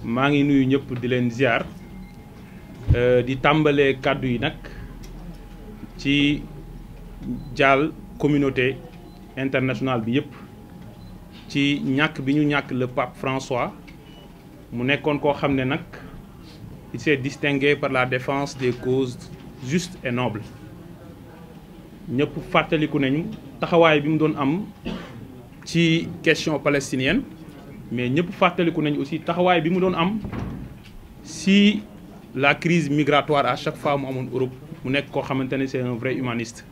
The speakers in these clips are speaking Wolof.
maa ngi nuyu ñëpp di leen ziar di tàmbalee kàddu yi nag ci jaal communauté internationale bi yëpp ci ñàkk bi ñu ñàkk le pape François mu nekkoon koo xam ne nag il s'est distingué par la défense des causes justes et nobles ñëpp fàttaliku nañu taxawaay bi mu doon am ci question palestinienne mais ñëpp fàttaliku nañu aussi taxawaay bi mu doon am si la crise migratoire à chaque fois mu amoon Europe mu nekk koo xamante ne c'est un vrai humaniste.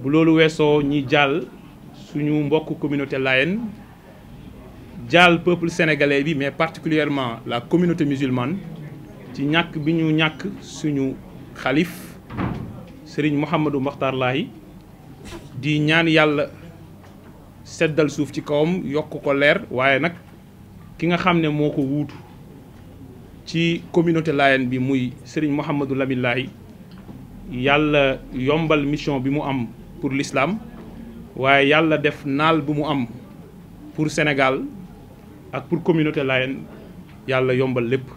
bu loolu weesoo ñi jàll suñu mbokk communauté layène jàll peuple sénégalais bi mais particulièrement la communauté musulmane ci ñàkk bi ñu ñàkk suñu xalif Serigne Mouhamadou Makhtar Laye di ñaan yàlla seddal suuf ci kawam yokk ko leer waaye nag ki nga xam ne moo ko wuutu ci communauté layène bi muy Serigne Mouhamadou Lamine Laye yàlla yombal mission bi mu am pour l'islam waaye yàlla def naal bu mu am pour Sénégal ak pour communauté layène yàlla yombal lépp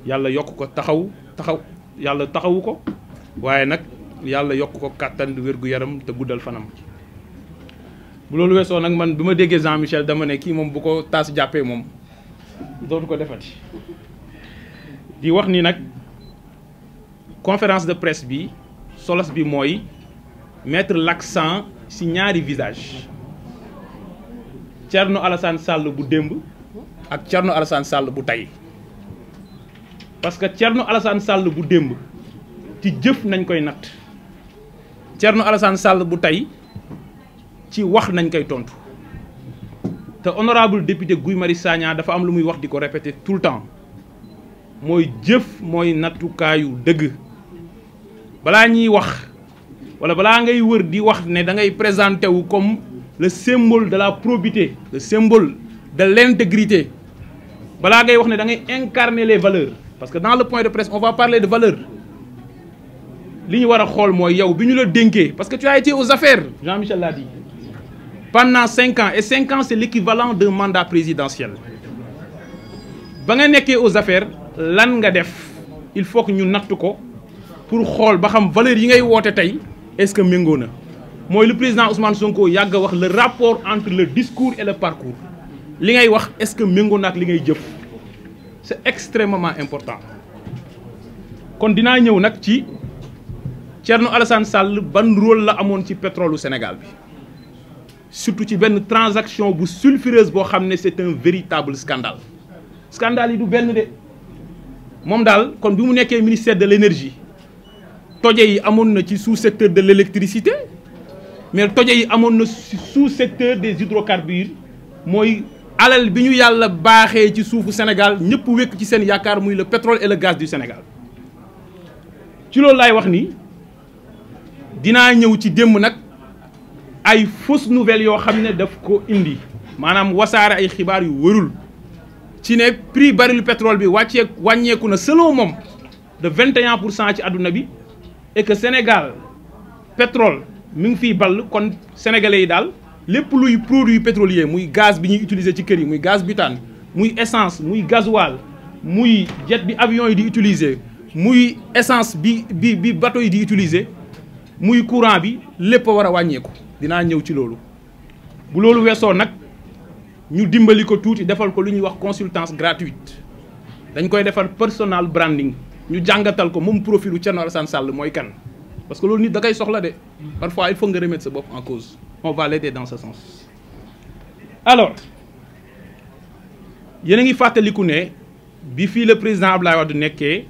yàlla yokk ko yàlla taxawu ko waaye nag yàlla yokk ko kàttan wér-gu-yaram te guddal fanam. bu loolu weesoo nag man bi ma déggee Jean Michel dama ne kii moom bu ko taas jàppee moom dootu ko defati di wax ni nag conférence de presse bi solos bi mooy mettre l'accent ci ñaari visage Thierno Alassane Sall bu démb ak Thierno Alassane Sall bu tey parce que Thierno Alassane Sall bu démb ci jëf nañ koy natt Thierno Alassane Sall bu tey ci wax nañ koy tontu te honorable député Guy Marius Sagna dafa am lu muy wax di ko répéter tout le temps mooy jëf mooy nattukaayu dëgg balaa ñuy wax wala balaa ngay wër di wax ne da ngay présenter wu comme le symbole de la probité le symbole de l'intégrité balaa ngay wax ne da ngay incarner les valeurs parce que dans le point de presse on va parler de valeurs li ñu war a xool mooy yow bi ñu la dénkee parce que tu as été aux affaires Jean-Michel l'a dit pendant 5 ans et 5 ans c'est l'équivalent d'un mandat présidentiel ba nga nekkee aux affaires lan nga def il faut que ñu natt ko pour xool ba xam valeurs yi ngay woote tey est-ce que méngoo na mooy le président Ousmane Sonko yàgg a wax le rapport entre le discours et le parcours li ngay wax est-ce que méngoo na ak li ngay jëf c'est extrêmement important kon dinaa ñëw nag ci Thierno Alassane Sall ban rôle la amoon ci pétrole u Sénégal bi surtout ci benn transaction bu sulfureuse boo xam ne c'est un véritable scandale scandale yi du benn de moom daal kon bi mu nekkee ministère de l'énergie toje yi amoon na ci sous-secteur de l'électricité mais toje yi amoon na ci sous-secteur des hydrocarbures mooy alal bi ñu yàlla baaxee ci suufu Sénégal ñëpp wékk ci seen yaakaar muy le pétrole et le gaz du Sénégal ci loolu laay wax ni dinaa ñëw ci démb nag ay fausses nouvelles yoo xam ne daf ko indi maanaam wasaare ay xibaar yu wërul ci ne prix baril pétrole bi wàññeeku na selon moom de 21% ci àdduna bi et que Sénégal pétrole mi ngi fiy ball kon sénégalais yi daal lépp luy produit pétrolier muy gaz bi ñuy utiliser ci kër yi muy gaz butane muy essence muy gasoil muy jet bi avion yi di utiliser muy essence bi bateau yi di utiliser muy courant bi lépp a war a wàññeeku dinaa ñëw ci loolu bu loolu weesoo nag ñu dimbali ko tuuti defal ko lu ñuy wax consultance gratuite dañ koy defal personal branding ñu jàngatal ko moom profilu Thierno Alassane Sall mooy kan parce que loolu nit da koy soxla de parfois il faut nga remettre sa bopp en cause on va l'aider dans ce sens. alors yéen a ngi fàttaliku ne bi fii le président Abdoulaye Wade nekkee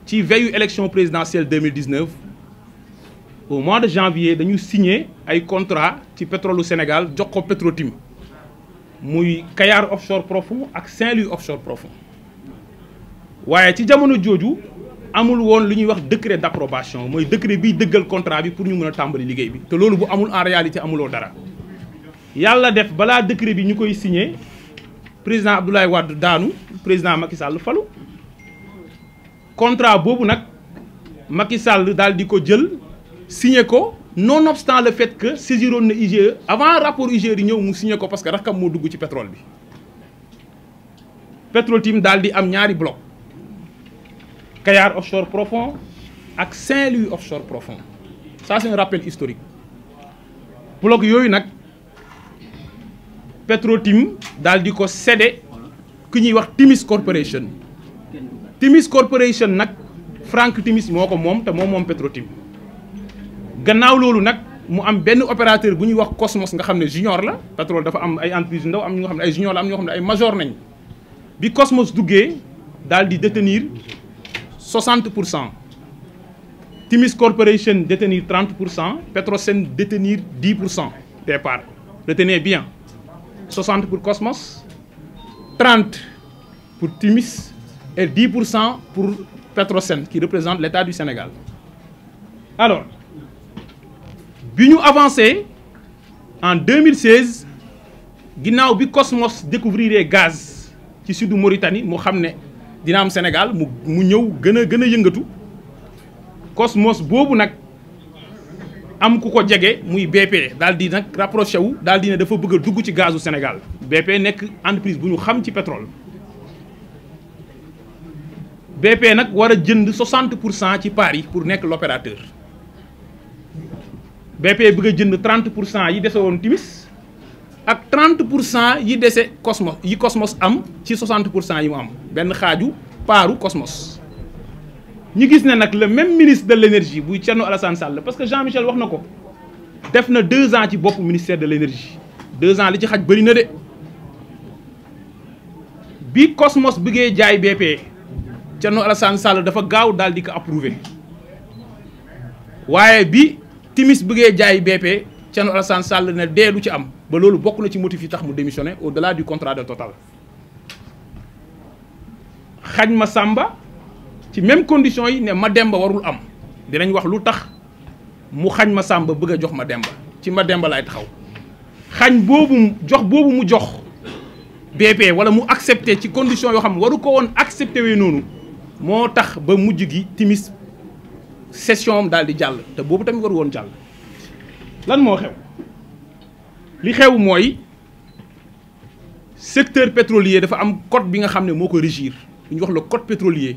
ci veillu élection présidentielle 2019 au mois de janvier dañu signé ay contrat ci pétrole Sénégal jox ko Petro-Tim muy Kayar offshore profond ak Saint-Louis offshore profond waaye ci jamono jooju amul woon lu ñuy wax décret d'approbation mooy décret biy dëggal contrat bi pour ñu mën a tàmbali liggéey bi te loolu bu amul en réalité amuloo dara yàlla def balaa décret bi ñu koy signé président Abdoulaye Wade daanu président Macky Sall falu contrat boobu nag Macky Sall daal di ko jël signé ko nonobstant le fait que saisiroon na IGE avant rapport IGE di ñëw mu signé ko parce que rakkam moo dugg ci pétrole bi Petro-Tim daal di am ñaari bloc Kayar offshore profond ak Saint-Louis offshore profond ça c'est un rappel historique bloc yooyu nag Petro-Tim daal di ko cédé ku ñuy wax Timis Corporation. Timis Corporation nag Frank Timis moo ko moom te moom Petro-Tim gannaaw loolu nag mu am benn opérateur bu ñuy wax Cosmos nga xam ne junior la pétrole dafa am ay entreprise yu ndaw am ñoo xam ne ay junior la am ñoo xam ne ay major nañ bi Cosmos duggee daal di détenir 60%. Timis Corporation détenir 30%, Petrosen détenir 10% des parts. Retenez bien, 60 pour Cosmos, 30 pour Timis et 10% pour Petrosen, qui représente l'État du Sénégal. Alors, bi ñu avancé en 2016 ginnaaw bi Cosmos découvrir gaz ci sud Mauritanie mu xam ne dina am Sénégal mu ñëw gën a yëngatu Cosmos boobu nag am ku ko jege muy BP daal di nag rapproché wu daal di ne dafa bëgg a dugg ci gazu Sénégal BP nekk entreprise bu ñu xam ci pétrole BP nag war a jënd 60% ci parts yi pour nekk l'opérateur BP bëgg a jënd 30% yi dese woon Timis ak 30% yi dese Cosmos am ci 60% yi mu am benn xaaju paaru Cosmos. ñu gis ne nag le même ministre de l'énergie buy Thierno Alassane Sall parce que Jean-Michel wax na ko def na 2 ans ci bopp ministère de l'énergie 2 ans li ci xaj bëri na de bi Cosmos bëggee jaay BP Thierno Alassane Sall dafa gaaw daal di ko approuvé waaye bi Timis bëggee jaay BP Thierno Alassane Sall ne dee du ci am ba loolu bokk na ci motif yi tax mu démissionné au-delà du contrat de Total xañ ma Samba ci même condition yi ne Mademba warul am dinañ wax lu tax mu xañ ma Samba bëgg a jox Mademba ci Mademba laay taxaw xañ boobu jox boobu mu jox BP wala mu accepté ci condition yoo xam ne waru ko woon accepté wee noonu moo tax ba mujj gi Timis session am daal di jàll te boobu tamit waru woon jàll lan moo xew li xew mooy secteur pétrolier dafa am code bi nga xam ne moo ko régir lu ñuy wax le code pétrolier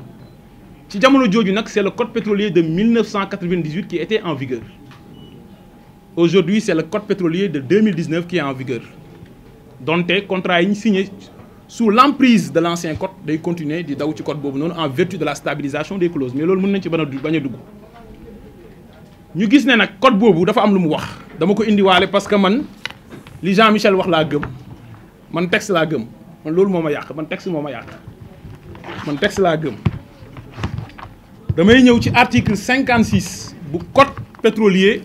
ci jamono jooju nag c'est le code pétrolier de 1998 qui était en vigueur aujourd'hui c'est le code pétrolier de 2019 qui est en vigueur donte contrat yi ñu signé sous l'emprise de l'ancien code day continuer di daw ci code boobu noonu en vertu de la stabilisation des clauses mais loolu mën nañ ci bañ a dugg ñu gis ne nag code boobu dafa am lu mu wax dama ko indiwaale parce que man li Jean-Michel wax laa gëm man texte laa gëm man loolu moo ma yàq man texte moo ma yàq man texte laa gëm damay ñëw ci article 56 bu code pétrolier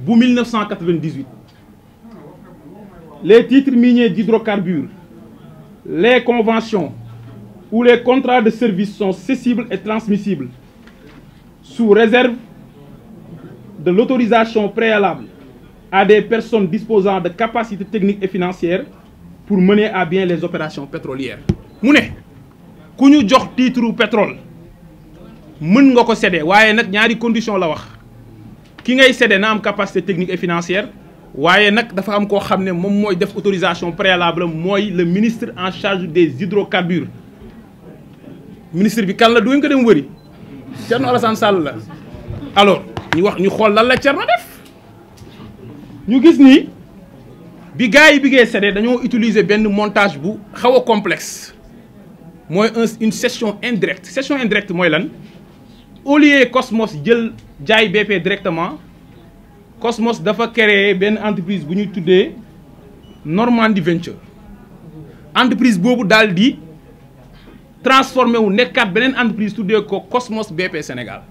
bu 1998 les titres miniers d'hydrocarbures les conventions ou les contrats de service sont cessibles et transmissibles sous réserve de l'autorisation préalable à des personnes disposant de capacités techniques et financières pour mener à bien les opérations pétrolières. mu ne ku ñu jox titre pétrole mën nga ko céder waaye nag ñaari condition la wax ki ngay céder na am capacité technique et financière waaye nag dafa am koo xam ne moom mooy def autorisation préalable mooy le ministre en charge des hydrocarbures ministre bi kan la du ngeen ko dem wëri Thierno Alassane Sall la alors ñu xool lan la Thierno def ñu gis ni bi gars yi biggee céder dañoo utiliser benn montage bu xaw a complexe mooy une cession indirecte mooy lan au lieu Cosmos jël jaay BP directement Cosmos dafa créer benn entreprise bu ñuy tuddee Normandie Venture entreprise boobu daal di transformé wu nekkaat beneen entreprise tuddee ko Cosmos BP Sénégal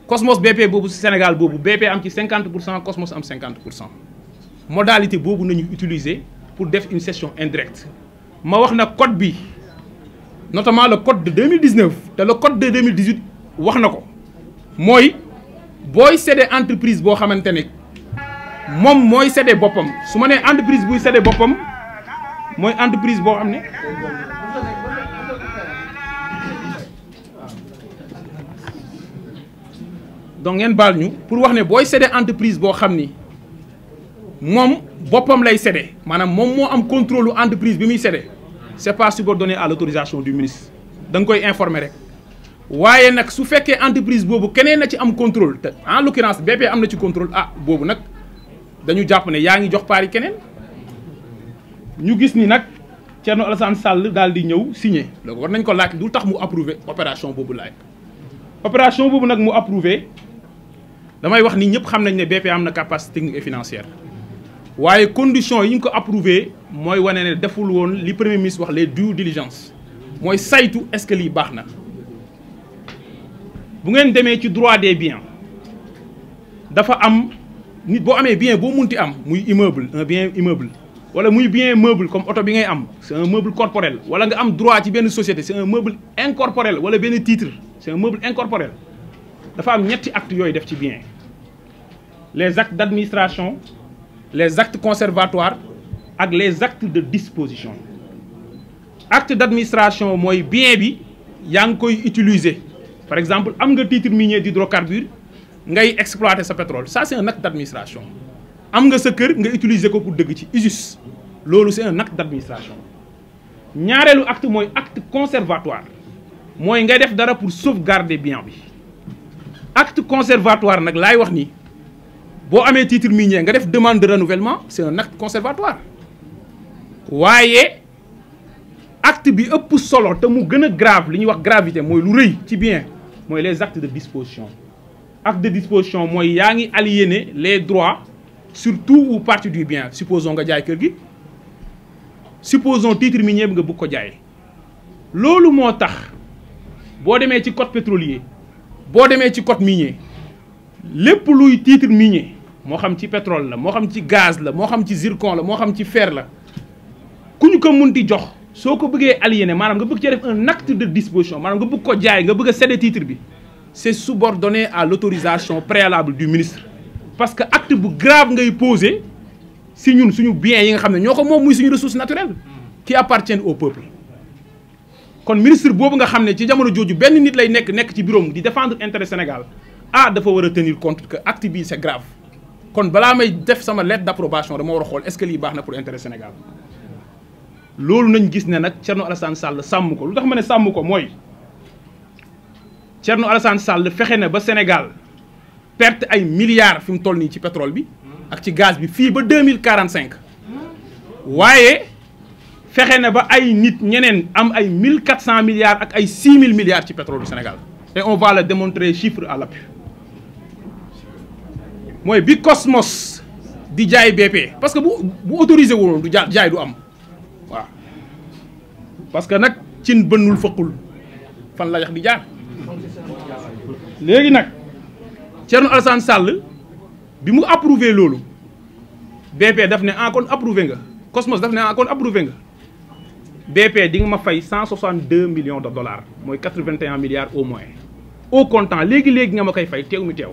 Cosmos BP boobu Sénégal boobu BP am ci 50% Cosmos am 50% modalité boobu nañu utiliser pour def une cession indirecte ma wax na code bi notamment le code de 2019 te le code de 2018 wax na ko mooy booy céder entreprise boo xamante ne moom mooy céder boppam su ma nee entreprise buy céder boppam mooy entreprise boo xam ne donc ngeen baal ñu pour wax ne booy céder entreprise boo xam ni moom boppam lay céder maanaam moom moo am contrôle entreprise bi muy céder c'est pas subordonné à l'autorisation du ministre da nga koy informer rek waaye nag su fekkee entreprise boobu keneen na ci am contrôle te en l'occurrence BP am na ci contrôle boobu nag dañu jàpp ne yaa ngi jox paari keneen ñu gis ni nag Thierno Alassane Sall daal di ñëw signé donc war nañ ko laaj lu tax mu approuvé opération boobu laaj opération boobu nag mu approuvé damay wax ni ñëpp xam nañ ne BP am na capacité technique et financière waaye conditions yi ñu ko approuvé mooy wane ne deful woon li premier ministre wax les due diligence mooy saytu est-ce que lii baax na bu ngeen demee ci droit des biens dafa am nit boo amee bien boo munti am muy immeuble un bien immeuble wala muy bien meuble comme oto bi ngay am c'est un meuble corporel wala nga am droit ci benn société c'est un meuble incorporel wala benn titre c'est un meuble incorporel dafa am ñetti actes yooyu def ci bien les actes d'administration les actes conservatoires ak les actes de disposition acte d'administration mooy bien bi yaa ngi koy utiliser par exemple am nga titre minier d'hydrocarbures ngay exploiter sa pétrole ça c'est un acte d'administration am nga sa kër nga utiliser ko pour dëgg ci usus loolu c'est un acte d'administration ñaareelu acte mooy acte conservatoire mooy ngay def dara pour sauvegarder bien bi acte conservatoire nag laay wax ni boo amee titre minier nga def demande de renouvellement c'est un acte conservatoire waaye acte bi ëpp solo te mu gën a grave li ñuy wax gravité mooy lu rëy ci bien mooy les actes de disposition acte de disposition mooy yaa ngi aliéner les droits sur tout ou partie du bien supposons nga jaay kër gi supposons titre minier bi nga bëgg ko jaay loolu moo tax boo demee ci code pétrolier boo demee ci code minier lépp luy titre minier moo xam ci pétrole la moo xam ci gaz la moo xam ci zircon la moo xam ci fer la ku ñu ko munti jox soo ko bëggee aliéner maanaam nga bëgg cee def un acte de disposition maanaam nga bëgg ko jaay nga bëgg a céder titre bi c'est subordonné à l'autorisation préalable du ministre parce que acte bu grave ngay poser si ñun suñu biens yi nga xam ne ñoo ko moom muy suñu ressources naturelles qui appartiennent au peuple kon ministre boobu nga xam ne ci jamono jooju benn nit lay nekk ci bureau di défendre intérêt Sénégal dafa war a tenir compte que acte bii c'est grave kon balaa may def sama lettre d'approbation dama war a xool est-ce que lii baax na pour intérêt Sénégal loolu nañ gis ne nag Thierno Alassane Sall sàmm ko lu tax ma ne sàmm ko mooy Thierno Alassane Sall fexe na ba Sénégal perte ay milliards fi mu toll nii ci pétrole bi ak ci gaz bi fii ba 2045 waaye fexe na ba ay nit ñeneen am ay 1400 milliards ak ay 6000 milliards ci pétrole du Sénégal et on va le démontrer chiffre à l'appui mooy bi Cosmos di jaay BP parce que bu autorisé woon du jaay du am waaw parce que nag cin bënnul fëqul fan la yax di jaar léegi nag Thierno Alassane Sall bi mu approuvé loolu BP daf ne kon approuvé nga Cosmos daf ne kon approuvé nga BP di nga ma fay 162 millions de dollars mooy 81 milliards au moins au comptant léegi nga ma koy fay teew mi teew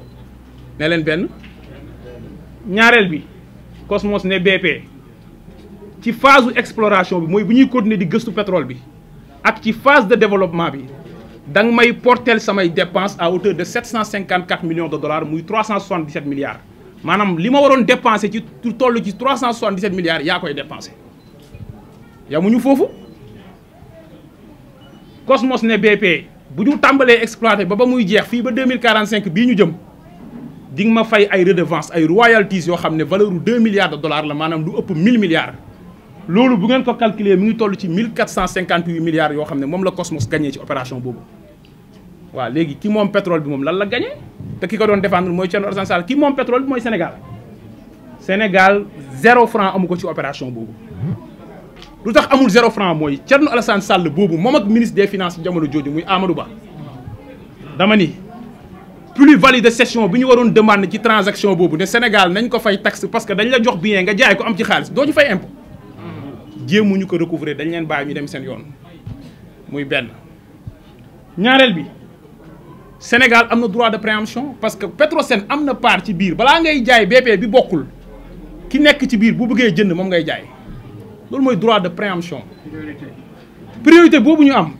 ne leen benn ñaareel bi Cosmos ne BP ci phase exploration bi mooy bu ñuy continuer di gëstu pétrole bi ak ci phase de développement bi da nga may porter samay dépenses à hauteur de 754 millions de dollars muy 377 milliards maanaam li ma waroon dépenser ci toll ci 377 milliards yaa koy dépenser yamuñu foofu Cosmos ne BP bu ñu tàmbalee exploiter ba muy jeex fii ba 2045 bii ñu jëm di nga ma fay ay redevances ay royalties yoo xam ne valeur u 2 milliards de dollars la maanaam lu ëpp 1000 milliards loolu bu ngeen ko calculer mi ngi toll ci 1458 milliards yoo xam ne moom la Cosmos gagné ci opération boobu waaw léegi ki moom pétrole bi moom lan la gagné te ki ko doon défendre mooy Thierno Alassane Sall ki moom pétrole bi mooy Sénégal 0 franc amu ko ci opération boobu lu tax amul 0 franc mooy Thierno Alassane Sall boobu moom ak ministre des finances jamono jooju muy Amadou Ba dama ni plus-value de cession bi ñu waroon demande ci transaction boobu ne Sénégal nañ ko fay taxe parce que dañ la jox bien nga jaay ko am ci xaalis doo ci fay impôt jéemuñu ko recouvrer dañ leen bàyyi ñu dem seen yoon muy benn ñaareel bi Sénégal am na droit de préemption parce que Petrosen am na part ci biir balaa ngay jaay BP bi bokkul ki nekk ci biir bu bëggee jënd moom ngay jaay loolu mooy droit de préemption priorité boobu ñu am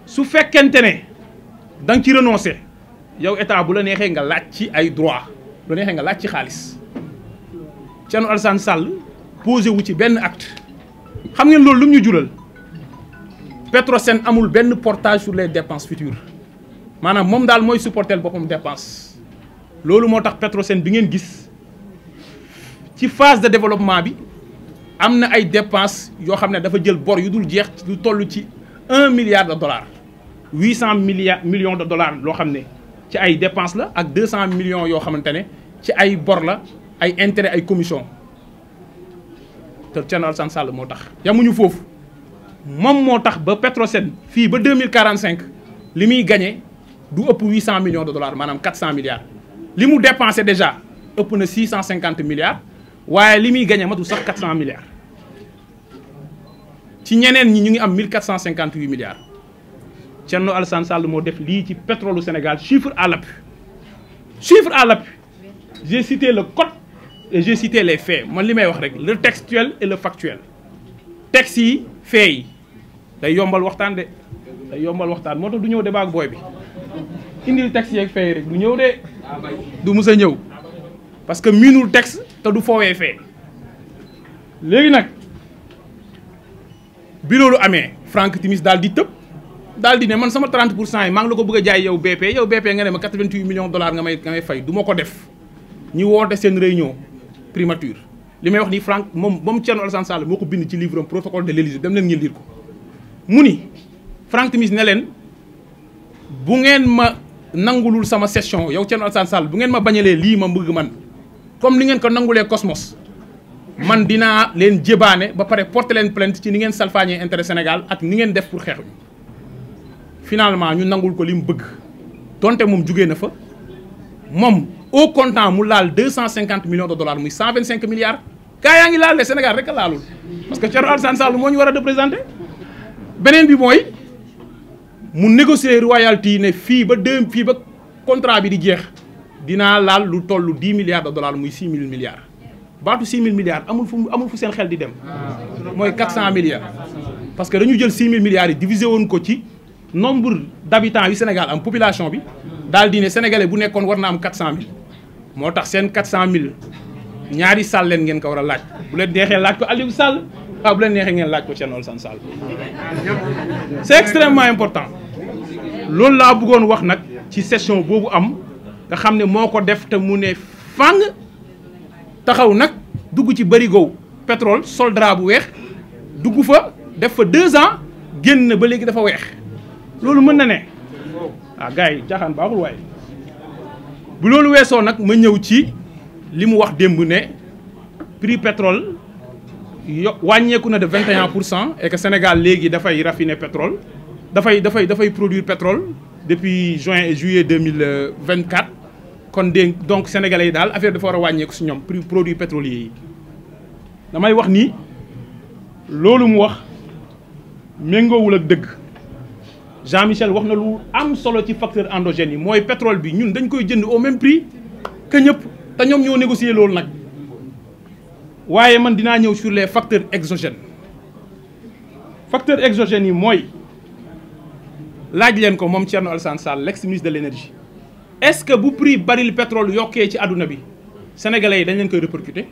su fekkente ne da nga ci renoncer yow état bu la neexee nga laaj ci ay droit bu la neexee nga laaj ci xaalis Thierno Alassane Sall posé wu ci benn acte xam ngeen loolu lu mu ñu jural Petrosen amul benn portage sur les dépenses futures maanaam moom daal mooy supporter boppam dépense loolu moo tax Petrosen bi ngeen gis ci phase de développement bi am na ay dépenses yoo xam ne dafa jël bor yu dul jeex lu toll ci 1 milliard de dollars 800 millions de dollars loo xam ne ci ay dépenses la ak 200 millions yoo xamante ne ci ay bor la ay intérêt ay commission te Thierno Alassane Sall moo tax yamuñu foofu moom moo tax ba Petrosen fii ba 2045 li muy gagné du ëpp 800 millions de dollars maanaam 400 milliards li mu dépensé déjà ëpp na 650 milliards waaye li muy gagné matul sax 400 milliards ci ñeneen ñi ñu ngi am 1458 milliards Thierno Alassane Sall moo def lii ci pétrole Sénégal chiffre à l'appui j'ai cité le code et j'ai cité les faits man li may wax rek le textuel et le factuel texte yi faits yi day yombal waxtaan de day yombal waxtaan moo tax du ñëw débat ak booy bi indil texte yeeg faits yi rek du ñëw de du mus a ñëw parce que miinul texte te du foowee fee léegi nag bi loolu amee Franck Timis daal di tëb daal di ne man sama 30% yi maa ngi la ko bëgg a jaay yow BP nga ne ma 88 millions de dollars nga may fay du ma ko def ñu woote seen réunion primature li may wax ni Franck moom Thierno Alassane Sall moo ko bind ci livre am protocole de l'Élysée dem leen ngeen lire ko mu ni Franck Timis ne leen bu ngeen ma nangulul sama session yow Thierno Alassane Sall bu ngeen ma bañalee lii ma bëgg man comme ni ngeen ko nangulee Cosmos man dinaa leen jébaane ba pare porter leen plainte ci ni ngeen salfaañee intérêt Sénégal ak ni ngeen def pour xeex finalement ñu nangul ko li mu bëgg donte moom jugee na fa moom au comptant mu laal 250 millions de dollars muy 125 milliards gaa yaa ngi laal le Sénégal rek a laalul parce que Thierno Alassane Sall moo ñu war a représenté beneen bi mooy mu négocier royalty ne fii ba contrat bi di jeex dinaa laal lu toll 10 milliards de dollars muy 6 000 milliards baatu 6 000 milliards amul fu seen xel di dem mooy 400 milliards parce que dañu jël 6 000 milliards yi divisé woon ko ci nombre d'habitants yu Sénégal am population bi daal di ne sénégalais bu nekkoon war na am 400 000 moo tax seen 400 000 ñaari Sall leen ngeen ko war a laaj bu leen neexee laaj ko Aliou Sall waaw bu leen neexee ngeen laaj ko Thierno Alassane Sall c'est extrêmement important loolu laa bëggoon wax nag ci session boobu am nga xam ne moo ko def te mu ne fang taxaw nag dugg ci barigo pétrole sol drap bu weex dugg fa def fa 2 ans génn ba léegi dafa weex loolu mën na ne gars yi jaaxaan baaxul waaye bu loolu weesoo nag ma ñëw ci li mu wax démb ne prix pétrole wàññeeku na de 21% et que Sénégal léegi dafay raffiner pétrole dafay produire pétrole depuis juin et juillet 2024 kon donc sénégalais yi daal affaire dafa war a wàññeeku si ñoom prix produits pétroliers yi damay wax ni loolu mu wax méngoowul ak dëgg Jean-Michel wax na lu am solo ci facteur endogène yi mooy pétrole bi ñun dañ koy jënd au même prix que ñëpp te ñoom ñoo négocier loolu nag waaye man dinaa ñëw sur les facteurs exogènes facteurs exogènes yi mooy laaj leen ko moom Thierno Alassane Sall l'ex-ministre de l'énergie est-ce que bu prix baril pétrole yokkee ci àdduna bi sénégalais yi dañ leen koy répercuter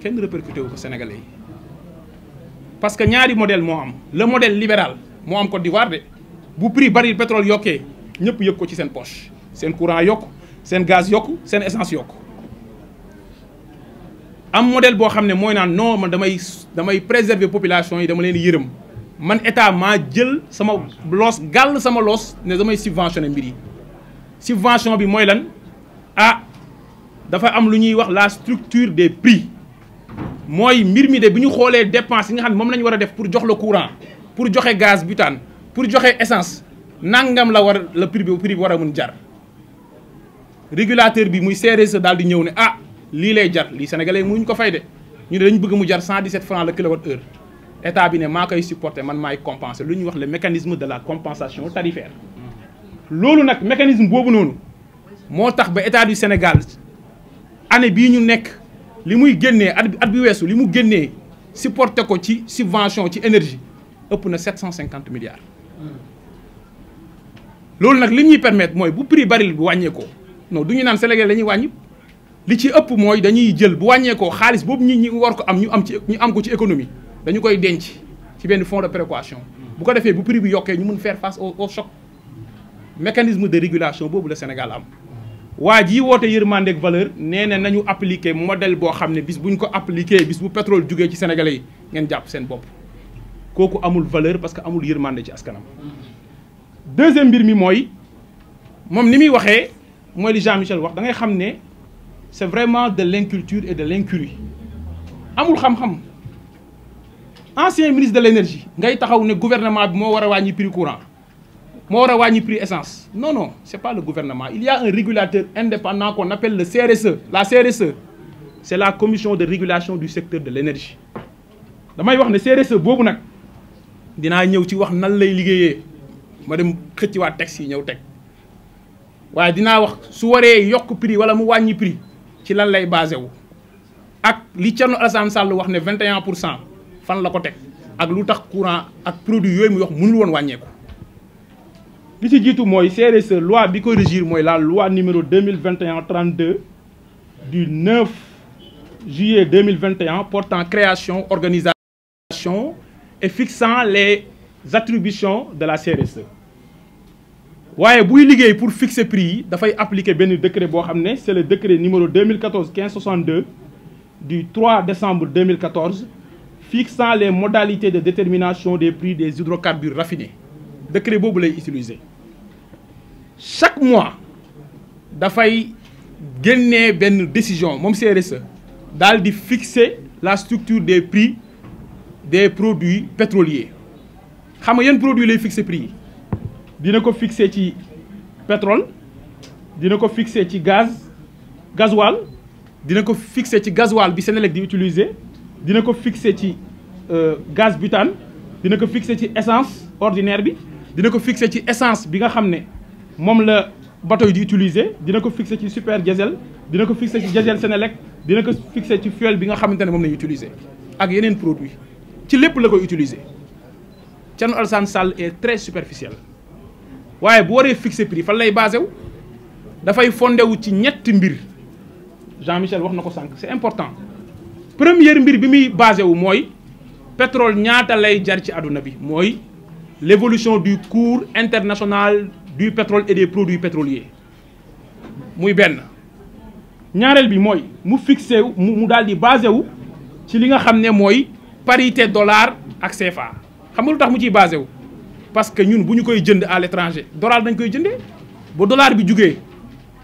kenn répercuter wu ko sénégalais yi parce que ñaari modèle moo am le modèle libéral moo am Côte d'Ivoire de bu prix baril pétrole yokkee ñëpp yëg ko ci seen poche seen courant yokk seen gaz yokk seen essence yokk am modèle boo xam ne mooy naan non man damay préserver population yi dama leen yërëm man état maa jël sama loos gàll sama loos ne damay subventionner mbir yi subvention bi mooy lan dafa am lu ñuy wax la structure des prix mooy mbir mi de bi ñu xoolee dépense yi nga xam ne moom la ñu war a def pour jox le courant pour joxe gaz butane pour joxe essence nangam la prix bi war a mun jar régulateur bi muy CRSE daal di ñëw ne lii lay jar lii sénégalais mënuñ ko fay de ñu ne dañu bëgg mu jar 117 francs le kilowatt-heure état bi ne maa koy supporter man maay compenser lu ñuy wax le mécanisme de la compensation tarifaire loolu nag mécanisme boobu noonu moo tax ba état du Sénégal année bii ñu nekk li muy génnee at bi weesu li mu génnee supporter ko ci subvention ci énergie ëpp na 750 milliards loolu nag li ñuy permettre mooy bu prix baril bi wàññeekoo non du ñu naan Sénégal la ñuy wàññi li ci ëpp mooy dañuy jël bu wàññeekoo xaalis boobu ñi war ko am ñu am ko ci économie dañu koy denc ci benn fonds de précaution bu ko defee bu prix bi yokkee ñu mun faire face au choc. Mécanisme de régulation boobu la Sénégal am waa jii woote yërmande ak valeur nee na nañu appliquer modèle boo xam ne bis buñ ko appliquer bis bu pétrole jugee ci sénégalais yi ngeen jàpp seen bopp kooku amul valeur parce que amul yërmande ci askanam. deuxième mbir mi mooy moom ni muy waxee mooy li Jean-Michel wax da ngay xam ne c'est vraiment de l'inculture et de l'incurie amul xam-xam ancien ministre de l'énergie ngay taxaw ne gouvernement bi moo war a wàññi prix courant. moo war a wàññi prix essence non c'est pas le gouvernement il y a un régulateur indépendant qu'on appelle le CRSE la CRSE c'est la commission de régulation du secteur de l'énergie damay wax ne CRSE boobu nag dinaa ñëw ci wax nan lay liggéeyee ma dem xëcc waa texte yi ñëw teg waaye dinaa wax su waree yokk prix wala mu wàññi prix ci lan lay basé wu ak li Thierno Alassane Sall wax ne 21% fan la ko teg ak lu tax courant ak produit yooyu mu wax mënul woon wàññeeku. li ci jiitu mooy CRSE loi bi ko régir mooy la loi numéro 2021-32 du 9 juillet 2021 portant création organisation et fixant les attributions de la CRSE waaye buy liggéey pour fixer prix yi dafay appliquer benn décret boo xam ne c'est le décret numéro 2014-1562 du 3 décembre 2014 fixant les modalités de détermination des prix des hydrocarbures raffinés décret boobu lay utiliser chaque mois dafay génnee benn décision moom CRSE daal di fixer la structure des prix des produits pétroliers xam nga yan produits lay fixer prix yi dina ko fixer ci pétrole dina ko fixer ci gasoil dina ko fixer ci gasoil bi Senelec di utiliser dina ko fixer ci gaz butane dina ko fixer ci essence ordinaire bi dina ko fixer ci essence bi nga xam ne moom la bateau yi di utiliser dina ko fixer ci super diesel dina ko fixer ci diesel Senelec dina ko fixer ci fuel bi nga xamante ne moom la ñu utiliser ak yeneen produit ci lépp la koy utiliser Thierno Alassane Sall est très superficiel waaye bu waree fixer prix fan lay basé wu dafay fondé wu ci ñetti mbir Jean-Michel wax na ko sànq c'est important première mbir bi muy basé wu mooy pétrole ñaata lay jar ci àdduna bi mooy l'évolution du cours international du pétrole et des produits pétroliers muy benn ñaareel bi mooy mu fixé wu mu daal di basé wu ci li nga xam ne mooy parité dollar ak CFA xam nga lu tax mu ciy basé wu parce que ñun bu ñu koy jënd à l'étranger dollar dañ koy jëndee bu dollar bi jugee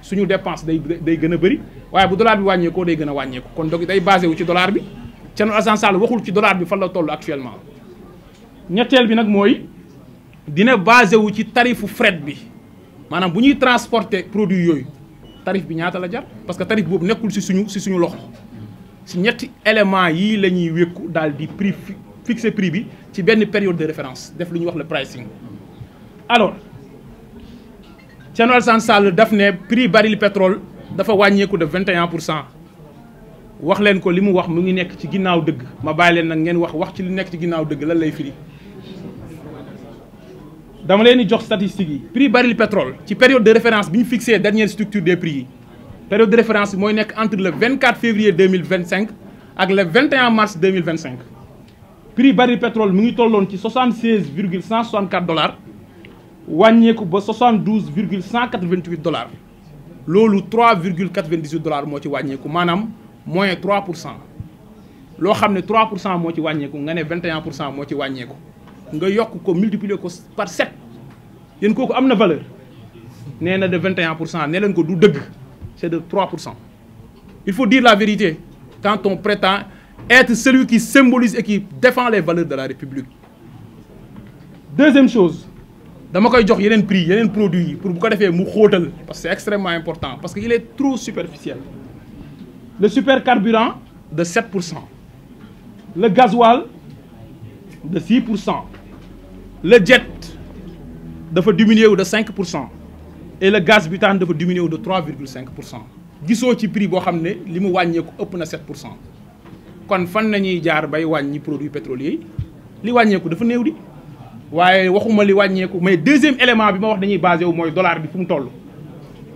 suñu dépense day gën a bëri waaye bu dollar bi wàññeekoo day gën a wàññeeku kon donc day basé wu ci dollar bi Thierno Alassane Sall waxul ci dollar bi fan la toll actuellement ñetteel bi nag mooy dina basé wu ci tarifu fret bi maanaam bu ñuy transporter produit yooyu tarif bi ñaata la jar parce que tarif boobu nekkul ci suñu loxo ci ñetti éléments yii la ñuy wékku daal di prix fixer prix bi ci benn période de référence def lu ñuy wax le pricing. alors Thierno Alassane Sall daf ne prix baril pétrole dafa wàññeeku de 21%. wax leen ko li mu wax mu ngi nekk ci ginnaaw dëgg ma bàyyi leen nag ngeen wax ci li nekk ci ginnaaw dëgg lan lay firi dama leen di jox statistiques yi prix baril pétrole ci période de référence bi ñu fixé dernière structure des prix yi période de référence bi mooy nekk entre le 24 février 2025 ak le 21 mars 2025 prix baril pétrole mu ngi tolloon ci 76,164 dollars wàññeeku ba 72,188 dollars loolu 3,98 dollars moo ci wàññeeku maanaam moins 3% loo xam ne 3% moo ci wàññeeku nga ne 21% moo ci wàññeeku nga yokk ko multiplier ko par 7 yéen kooku am na valeur nee na de 21% nee leen ko du dëgg c'est de 3%. il faut dire la vérité quand on prétend être celui qui symbolise et qui défend les valeurs de la République. deuxième chose dama koy jox yeneen prix yeneen produits yi pour bu ko defee mu xóotal parce que c'est extrêmement important parce que il est trop superficiel. le supercarburant de 7%, le gasoil de 6%, le jet dafa diminuer wu de 5% et le gaz butane dafa diminuer wu de 3,5%. gisoo ci prix boo xam ne li mu wàññeeku ëpp na 7%. kon fan nañuy jaar bay wàññi produits pétroliers yi li wàññeeku dafa néew di waaye waxuma li wàññeeku mais deuxième élément bi ma wax dañuy basé wu mooy dollar bi fu mu toll.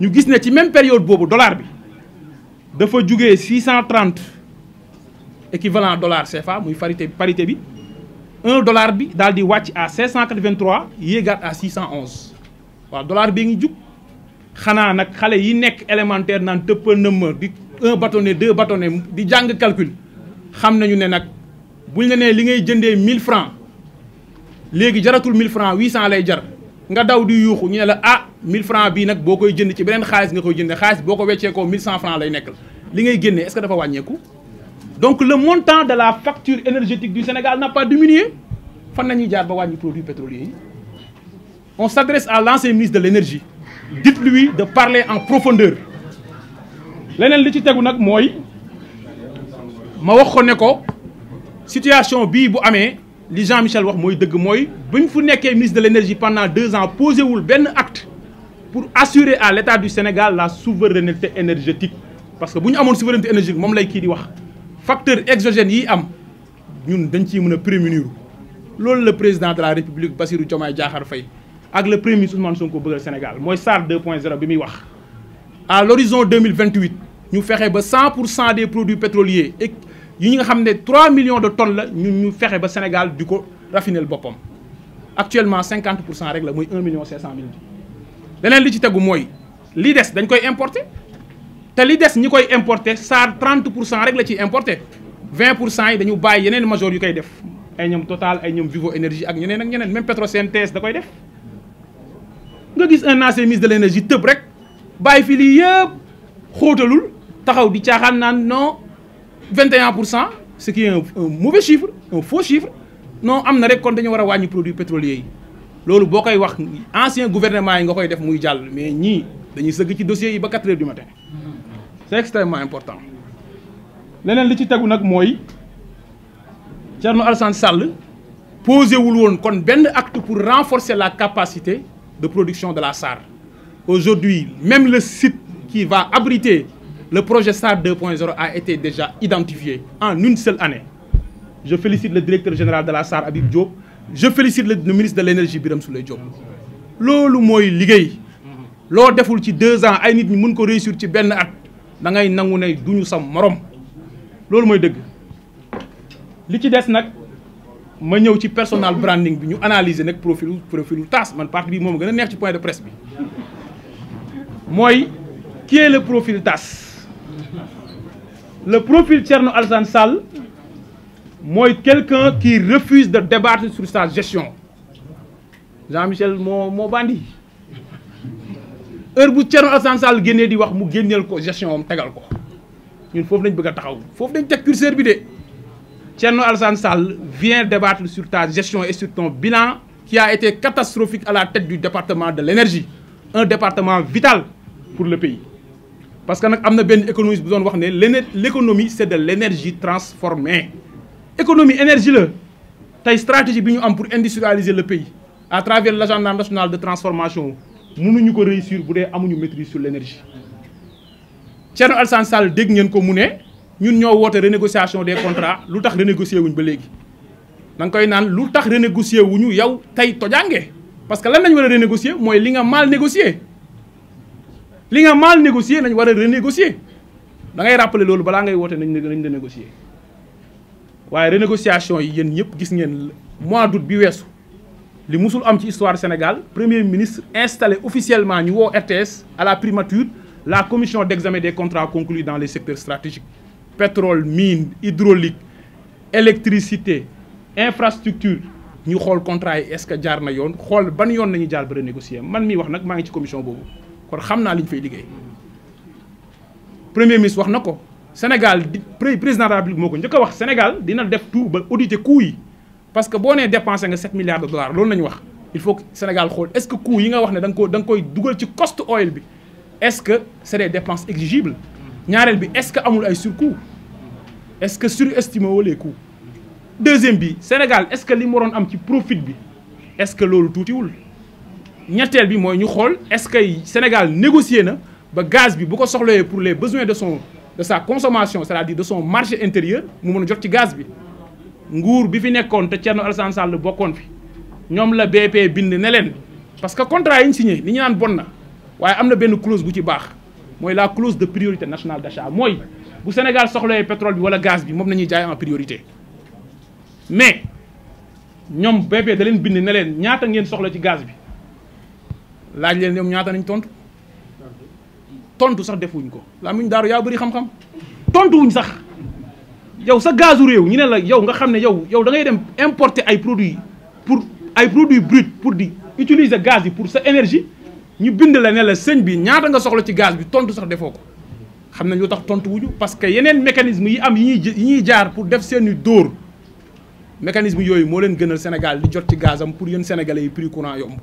ñu gis ne ci même période boobu dollar bi dafa jugee 630 équivalent dollar CFA muy parité bi $1 bi daal di wàcc à 583 yéegaat à 611 waaw dollar bi ngi jug xanaa nag xale yi nekk élémentaire naan tëppa nëmma di 1 bâtonnet 2 bâtonnet di jàng calcul xam nañu ne nag buñ la nee li ngay jëndee 1000 francs léegi jaratul 1000 francs 800 lay jar nga daw di yuuxu ñu ne la ah 1000 francs bii nag boo koy jënd ci beneen xaalis nga koy jëndee xaalis boo ko weccee ko 1100 francs lay nekk li ngay génnee est-ce que dafa wàññeeku. Donc le montant de la facture énergétique du Sénégal n'a pas diminué. Fan nañuy jaar ba wàññi produits pétroliers yi. On s'adresse à l'ancien ministre de l'énergie. Dites-lui de parler en profondeur. leneen li ci tegu nag mooy ma wax ko ne ko situation bii bu amee li Jean-Michel wax mooy dëgg mooy buñ fu nekkee ministre de l'énergie pendant 2 ans posé wul benn acte pour assurer à l'État du Sénégal la souveraineté énergétique. Parce que bu ñu amoon souveraineté énergétique moom lay kii di wax. Facteur exogène yi am ñun dañ ciy mën a prémunir loolu le président de la République Bassirou Diomaye Diakhar Faye ak le premier ministre Ousmane Sonko bëggal Sénégal mooy SAR 2.0 bi muy wax. À l'horizon 2028 ñu fexe ba 100% des produits pétroliers et yi nga xam ne 3 millions de tonnes la ñu fexe ba Sénégal di ko raffiner boppam. Actuellement 50% rek la mooy 1 500 000. leneen li ci tegu mooy li des dañ koy importer. te li des ñi koy importer SAR 30% rek la ciy importer 20% yi dañu bàyyi yeneen major yu koy def ay ñoom Total ay ñoom Vivo Énergie ak ñeneen ak ñeneen même Petrosen TS da koy def. nga gis un ancien ministre de l'énergie tëb rek bàyyi fi lii yëpp xóotalul taxaw di caaxaan naan non 21% ce qui est un mauvais chiffre un faux chiffre non am na rek kon dañu war a wàññi produits pétroliers yi. loolu boo koy wax ancien gouvernement yi nga koy def muy jàll mais ñii dañuy sëgg ci dossiers yi ba 4 heures du matin. C'est extrêmement important leneen li ci tegu nag mooy Thierno Alassane Sall posé wul woon kon benn acte pour renforcer la capacité de production de la SAR. Aujourd'hui même le site qui va abriter le projet SAR 2.0 a été déjà identifié en une seule année. Je félicite le directeur général de la SAR Habib Diop, je félicite le ministre de l'énergie Birame Souleye Diop. loolu mooy liggéey loo deful ci 2 ans ay nit ñi mën ko réussir ci benn at. da ngay nangu ne duñu sam morom loolu mooy dëgg li ci des nag ma ñëw ci personal branding bi ñu analyser nag profilu TAS man partie bi moom gën a neex ci point de presse bi mooy qui est le profil TAS. Le profil Thierno Alassane Sall mooy quelqu'un qui refuse de débattre sur sa gestion. Jean-Michel moo bandi heure bu Thierno Alassane Sall génnee di wax mu génneel ko gestion am tegal ko ñun foofu lañ bëgg a taxaw foofu dañ teg curseur bi de Thierno Alassane Sall vient débattre sur ta gestion et sur ton bilan qui a été catastrophique à la tête du département de l'énergie, un département vital pour le pays. Parce que nag am na benn économiste bu doon wax ne l'économie c'est de l'énergie transformée. Économie énergie la tey stratégie bi ñu am pour industrialiser le pays à travers l'agenda national de transformation mënuñu ko réussir bu dee amuñu maîtrise sur l'énergie. Thierno Alassane Sall dégg ngeen ko mu ne ñun ñoo woote renégociation des contrats lu tax renégocier wuñ ba léegi da nga koy naan lu tax renégocier wuñu yow tey tojange parce que lan lañ war a renégocier mooy li nga mal négocier li nga mal négocier nañ war a renégocier da ngay rappeler loolu balaa ngay woote nañ renégocier waaye renégociation yi yéen ñëpp gis ngeen mois d'août bi weesu li musul am ci histoire Sénégal premier ministre installé officiellement ñu woo RTS à la primature la commission d'examen des contrats conclus dans les secteurs stratégiques pétrole mine hydraulique électricité infrastructure ñu xool contrat yi est-ce que jaar na yoon xool ban yoon nañu jaar ba renégocier man mii wax nag maa ngi ci commission boobu kon xam naa li ñu fay liggéey premier ministre wax na ko Sénégal président de la République moo ko njëkk a wax Sénégal dina def tout ba auditer coûts yi parce que boo nee dépensé nga 7 milliards de dollars loolu nañu wax il faut que Sénégal xool est-ce que coûts yi nga wax ne da nga koy dugal ci cost oil bi est-ce que c'est des dépenses exigibles ñaareel bi est-ce que amul ay surcoût est-ce que surestimé woo les coûts deuxième bi Sénégal est-ce que li mu waroon am ci profit bi est-ce que loolu tuutiwul ñetteel bi mooy ñu xool est-ce que Sénégal négocié na ba gaz bi bu ko soxlawee pour les besoins de sa consommation c'est-à-dire de son marché intérieur mu mën a jot ci gaz bi nguur bi fi nekkoon te Thierno Alassane Sall bokkoon fi ñoom la BP bind ne leen parce que contrat yi ñu signé li ñu naan bon na waaye am na benn clause bu ci baax mooy la clause de priorité nationale d'achat mooy bu Sénégal soxlawee pétrole bi wala gaz bi moom nañuy jaay en priorité mais ñoom BP da leen bind ne leen ñaata ngeen soxla ci gaz bi laaj leen ñoom ñaata nañ tontu sax defuñ ko laa muñ daaru yaa bëri xam-xam tontuwuñ sax yow sa gazu réew ñu ne la yow nga xam ne yow da ngay dem importer ay produits bruts pour di utiliser gaz yi pour sa énergie ñu bind la ne la sëñ bi ñaata nga soxla ci gaz bi tontu sax defoo ko xam nañ lu tax tontu wuñu parce que yeneen mécanisme yi am yi ñuy jaar pour def seeni dóor mécanisme yooyu moo leen gënal Sénégal di jot ci gazam pour yéen sénégalais yi prix courant yomb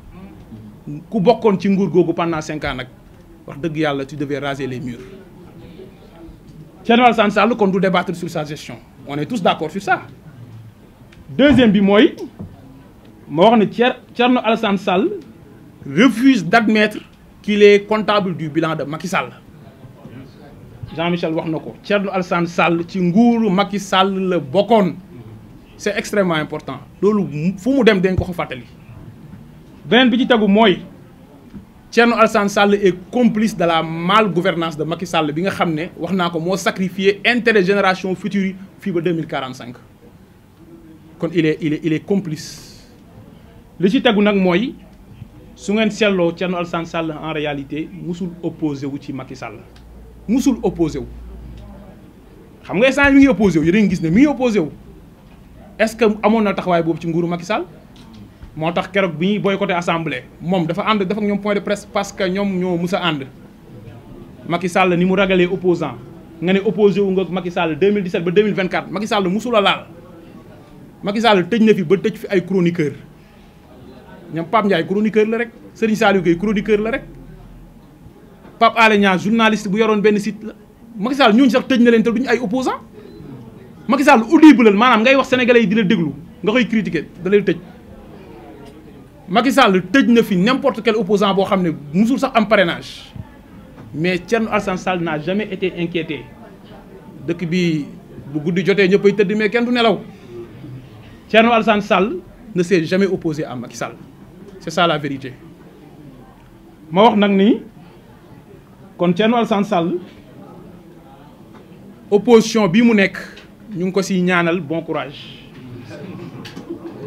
ku bokkoon ci nguur googu pendant 5 ans nag wax dëgg yàlla tu devais raser les murs. Thierno Alassane Sall kon du débattre sur sa gestion on est tous d'accord sur ça. Deuxième bi mooy ma wax ne Thierno Alassane Sall refuse d'admettre qu'il est comptable du bilan de Macky Sall. Jean-Michel wax na ko Thierno Alassane Sall ci nguuru Macky Sall la bokkoon c'est extrêmement important loolu fu mu dem dañ ko fàttali. beneen bi ci tegu mooy Thierno Alassane Sall est complice de la malgouvernance de Macky Sall bi nga xam ne wax naa ko moo sacrifié intérêt génération future yi fii ba 2045 kon il est complice. li ci tegu nag mooy su ngeen seetloo Thierno Alassane Sall en réalité musul opposé wu ci Macky Sall musul opposé wu xam nga instant mi ngi opposé wu yéen a ngi gis ne mi ngi opposé wu est-ce que amoon na taxawaay boobu ci nguuru Macky Sall. moo tax keroog bi ñuy boycotté assemblée moom dafa ànd dafa ak ñoom point de presse parce que ñoom ñoo mus a ànd Macky Sall ni mu ragalee opposant nga ne opposé wu nga Macky Sall 2017 ba 2024 Macky Sall musul a laal Macky Sall tëj na fi ba tëj fi ay chroniqueur ñoom Pape Ndiaye chroniqueur la rek Serigne Saliou Gueye chroniqueur la rek Pape Alé Niang journaliste bu yoroon benn site la Macky Sall ñooñu sax tëj na leen te duñu ay opposant Macky Sall audible maanaam ngay wax sénégalais yi di la déglu nga koy critiquer da lay tëj Macky Sall tëj na fi n'importe quel opposant boo xam ne musul sax am parrainage mais Thierno Alassane Sall n'a jamais été inquiété dëkk bi bu guddi jotee ñëppay tëdd mais kenn du nelaw Thierno Alassane Sall ne s'est jamais opposé à Macky Sall c'est ça la vérité. ma wax nag ni kon Thierno Alassane Sall opposition bi mu nekk ñu ngi ko siy ñaanal bon courage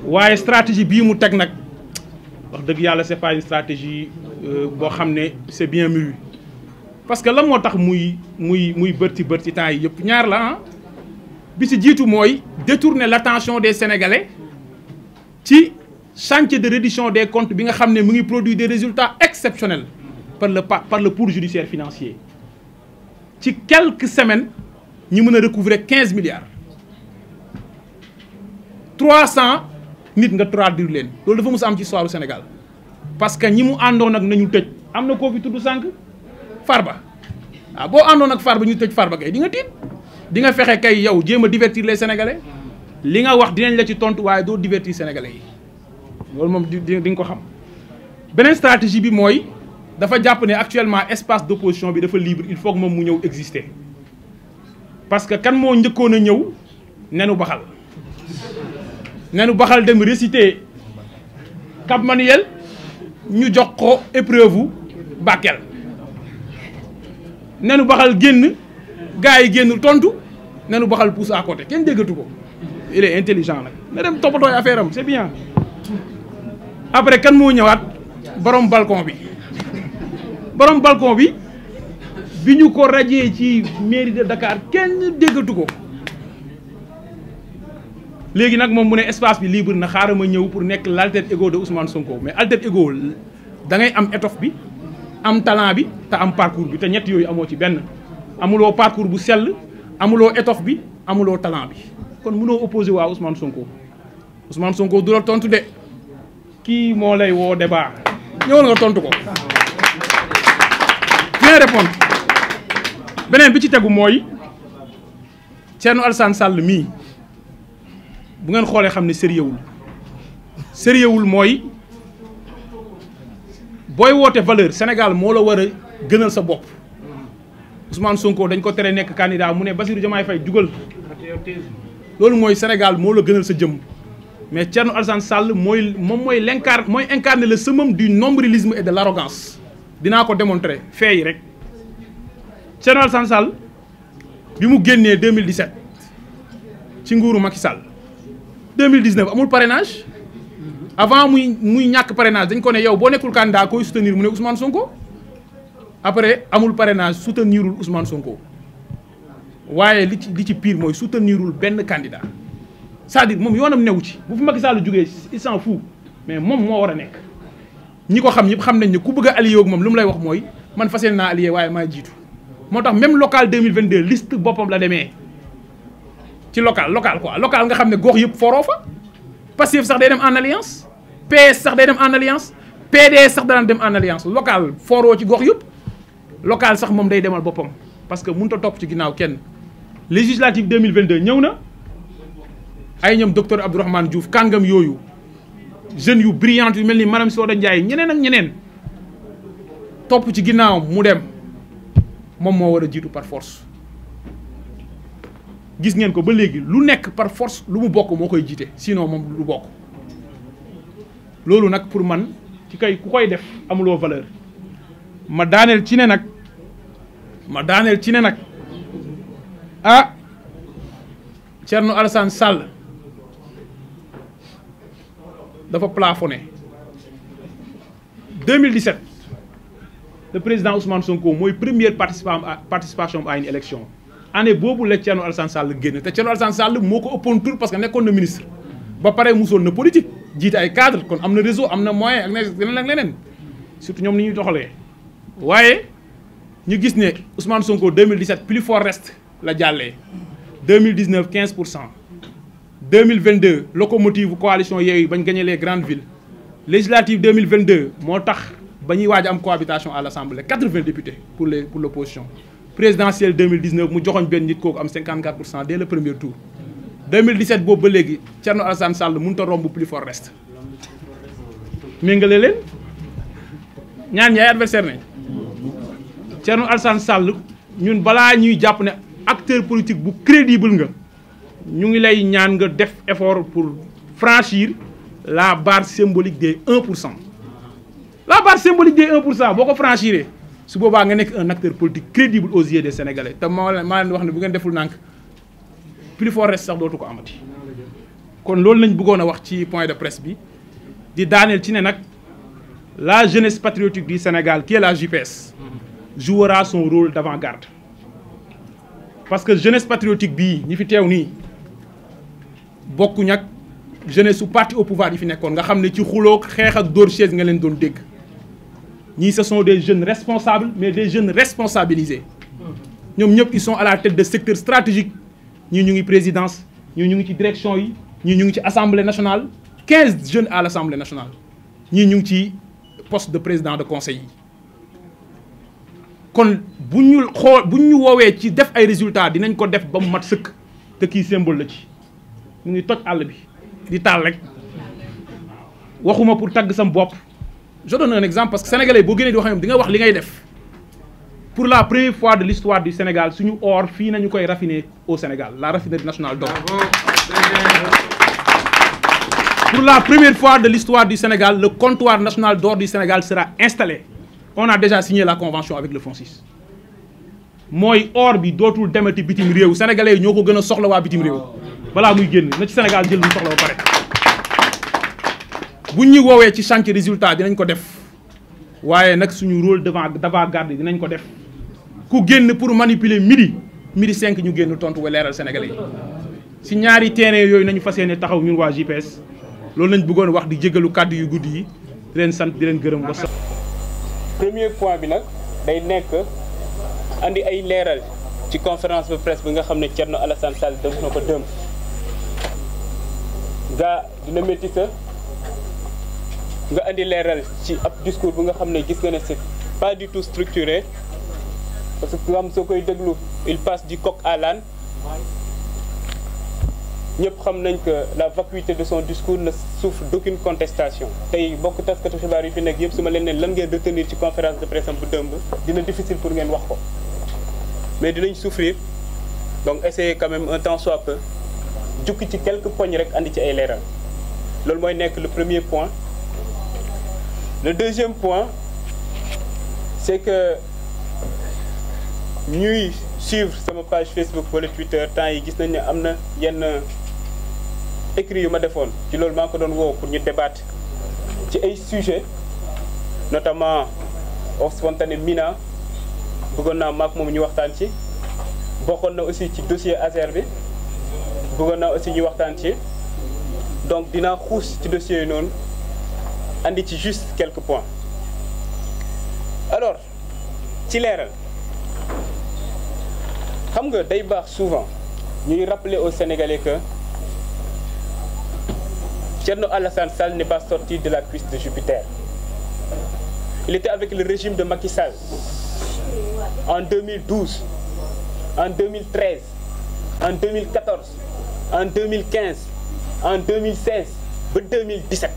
waaye stratégie bii mu teg nag. wax dëgg yàlla c'est pas une stratégie boo xam ne c'est bien mûri parce que lan moo tax muy bërti temps yi yëpp ñaar la ah bi ci jiitu mooy détourner l'attention des Sénégalais ci chantier de reddition des comptes bi nga xam ne mu ngi produire des résultats exceptionnels par le pour judiciaire financier ci quelques semaines ñu mën a recouvrer 15 milliards 300 nit nga traduire leen loolu dafa mës a am ci histoire du Sénégal parce que ñi mu àndoon ak nañu tëj am na koo fi tudd sànq Farba waaw boo àndoon ak Farba ñu tëj Farba kay di nga tiit di nga fexe kay yow jéem a divertir les Sénégalais li nga wax dinañ la ci tontu waaye doo divertir Sénégalais yi loolu moom di nga ko xam. beneen stratégie bi mooy dafa jàpp ne actuellement espace d'opposition bi dafa libre il faut que moom mu ñëw exister parce que kan moo njëkkoon a ñëw nenu baxal. nenu baxal dem réciter Cap Manuel ñu jox ko épreuve Bakel nenu baxal génn gars yi génn tontu nenu baxal pousse à côté kenn déggatu ko il est intelligent nag na dem toppatooy affaire am c'est bien après kan moo ñëwaat borom balcon bi bi ñu ko rajee ci mairie de Dakar kenn déggatu ko léegi nag moom mu ne espace bi libre na xaaral ma ñëw pour nekk l'alter ego de Ousmane Sonko mais alter ego da ngay am étoffe bi am talent bi te am parcours bi te ñett yooyu amoo ci benn amuloo parcours bu sell amuloo étoffe bi amuloo talent bi kon mënoo opposé waa Ousmane Sonko du la tontu de kii moo lay woo débat ñëwal nga tontu ko bien répondre beneen bi ci tegu mooy Thierno Alassane Sall mii bu ngeen xoolee xam ne sérieux wul mooy booy woote valeur Sénégal moo la war a gënal sa bopp Ousmane Sonko dañ ko tere nekk candidat mu ne Bassirou Diomaye Faye jugal loolu mooy Sénégal moo la gënal sa jëm mais Thierno Alassane Sall mooy incarner le summum du nombrilisme et de l'arrogance dinaa ko démontrer fait yi rek Thierno Alassane Sall bi mu génnee 2017 ci nguuru Macky Sall 2019 amul parrainage avant muy ñàkk parrainage dañ ko ne yow boo nekkul candidat koy soutenir mu ne Ousmane Sonko après amul parrainage soutenirul Ousmane Sonko waaye li ci pire mooy soutenirul benn candidat c'est-à-dire moom yoonam newu ci bu fi Macky Sall jógee il s'en fout mais moom moo war a nekk ñi ko xam ñëpp xam nañ ne ku bëgg a allié ak moom lu mu lay wax mooy man fas yéene naa allié waaye maa jiitu moo tax même local 2022 liste boppam la demee ci local quoi local nga xam ne gox yëpp foroo fa Pastef sax day dem en alliance PS sax day dem en alliance PDS sax daan dem en alliance local foroo ci gox yëpp local sax moom day demal boppam parce que mënut a topp ci ginnaaw kenn législative 2022 ñëw na ay ñoom docteur Abdourahmane Diouf kàngam yooyu jeunes yu brillante yu mel ni madame Soda Ndiaye ñeneen ak ñeneen topp ci ginnaawam mu dem moom moo war a jiitu par force gis ngeen ko ba léegi lu nekk par force lu mu bokk moo koy jiite sinon moom lu bokk loolu nag pour man ci kay ku koy def amuloo valeur ma daaneel ci ne nag ah Thierno Alassane Sall dafa plafonné 2017 le président Ousmane Sonko mooy première participation à une élection année boobu la Thierno Alassane Sall génn te Thierno Alassane Sall moo ko ëppoon tur parce que nekkoon na ministre ba pare musoon na politique jiite ay cadre kon am na réseau am na moyen ak leneen ak leneen surtout ñoom ni ñuy doxalee waaye ñu gis ne Ousmane Sonko 2017 plus fort reste la jàllee 2019 15%. 2022 locomotive coalition Yewwi bañ gagné les grandes villes législative 2022 moo tax ba ñuy waaj am cohabitation à l'Assemblée 80 députés pour l'opposition présidentielle 2019 mu joxoñ benn nit kooku am 54% dès le premier tour 2017 boobu ba léegi Thierno Alassane Sall mënut a romb plus fort reste méngale leen ñaan ñi ay adversaire nañ Thierno Alassane Sall ñun balaa ñuy jàpp ne acteur politique bu crédible nga ñu ngi lay ñaan nga def effort pour franchir la barre symbolique des 1%. La barre symbolique des 1% boo ko franchiree su boobaa nga nekk un acteur politique crédible aux yeux des Sénégalais te maa leen wax ne bu ngeen deful nànk plus fort reste sax dootu ko amati. kon loolu lañ bëggoon a wax ci point de presse bi di daaneel ci ne nag la jeunesse patriotique du Sénégal qui est la JPS jouera son rôle d'avant-garde parce que jeunesse patriotique bii ñi fi teew nii. bokkuñ ak jeunesse su parti au pouvoir yi fi nekkoon nga xam ne ci xuloo xeex ak dóor chaise nga leen doon dégg ñii ce sont des jeunes responsables mais des jeunes responsabilisés ñoom ñëpp ils sont à la tête de secteurs stratégiques ñii ñu ngi présidence ñii ñu ngi ci direction yi ñii ñu ngi ci assemblée nationale 15 jeunes à l'assemblée nationale ñii ñu ngi ci poste de président de conseil yi kon bu ñu woowee ci def ay résultats dinañ ko def ba mu mat sëkk te kii symbole la ci mu ngi toj àll bi di taal rek waxuma pour tagg sam bopp je donne un exemple parce que sénégalais boo génnee di wax ñoom di nga wax li ngay def pour la première fois de l'histoire du Sénégal suñu or fii nañu koy raffiner au Sénégal la raffinerie nationale d'or. Pour la première fois de l'histoire du Sénégal le comptoir national d'or du Sénégal sera installé. On a déjà signé la convention avec le FONSIS mooy or bi dootul demati bitim réew sénégalais yi ñoo ko gën a soxla waa bitim réew. balaa muy génn na ci Sénégal jël lu soxla ba pare bu ñu woowee ci chantier résultat dinañ ko def waaye nag suñu rôle d'avant-garde dinañ ko def ku génn pour manipuler midi 5 ñu génn tontu wa leeral sénégalais yi si ñaari terrain yooyu nañu fas yéene taxaw ñun waa JPS loolu lañ bëggoon wax di jégalu kàddu yu guddi yi di leen sant di leen gërëm ba sax. premier point bi nag day nekk andi ay leeral ci conférence de presse bi nga xam ne Thierno Alassane Sall def na ko démb. gaa dina métti sa nga andi leeral ci ab discours bu nga xam ne gis nga ne c'est pas du tout structuré parce que nga xam soo koy déglu il passe du coq à l'âne ñëpp xam nañ que la vacuité de son discours ne souffre d'aucune contestation tey bokk taskatu xibaar yi fi nekk yëpp su ma leen ne lan ngeen retenir ci conférence de presse am bu dëmb dina difficile pour ngeen wax ko mais dinañ souffrir donc essayer quand même un temps soit peu jukki ci quelques points rek andi ci ay leeral loolu mooy nekk le premier point. Le deuxième point c'est que ñuy suivre sama page Facebook wala Twitter temps yi gis nañ ne am na yenn écrit yu ma defoon ci loolu maa ko doon woo pour ñu débattre ci ay sujets notamment of spontané Mina bëggoon naa maak moom ñu waxtaan ci bokkoon na aussi ci dossier Azer bi bëggoon naa aussi ñu waxtaan ci donc dinaa xuus ci dossier yi noonu andi ci juste quelques points. Alors ci leeral xam nga day baax souvent ñuy rappeler aux Sénégalais que Thierno Alassane Sall n'est pas sorti de la cuisse de Jupiter. Il était avec le régime de Macky Sall en 2012, en 2013, en 2014, en 2015, en 2016, en 2017.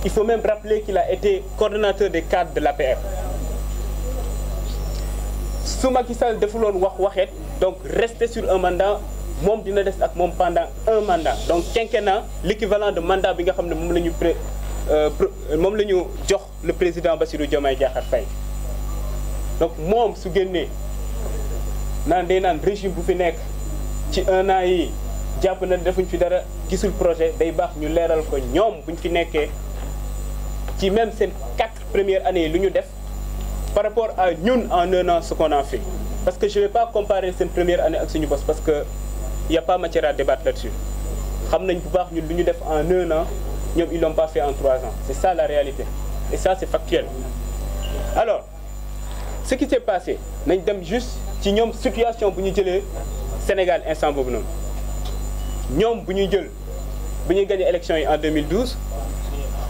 Il faut même rappeler qu'il a été coordonnateur des cadres de l'APR. Su Macky Sall defuloon waxet donc rester sur un mandat moom dina des ak moom pendant un mandat donc quinquennat l'équivalent de mandat bi nga xam ne moom la ñu jox le président Bassirou Diomaye Diakhar Faye. Donc moom su génnee naan day naan régime bu fi nekk ci un an yi jàpp na defuñ fi dara gisul projet day baax ñu leeral ko ñoom buñ fi nekkee ci même seen 4 premières années yi lu ñu def par rapport à ñun en un an ce qu'on a fait. Parce que je ne vais pas comparer seen première année ak suñu boss parce que y a pas matière à débattre là-dessus. Xam nañ bu baax ñun lu ñu def en un an ñoom ils l'ont pas fait en 3 ans. C'est ça la réalité et ça c'est factuel. Alors ce qui s'est passé nañ dem juste ci ñoom situation bu ñu jëlee Sénégal instant boobu noonu ñoom bu ñuy gagné élection yi en 2012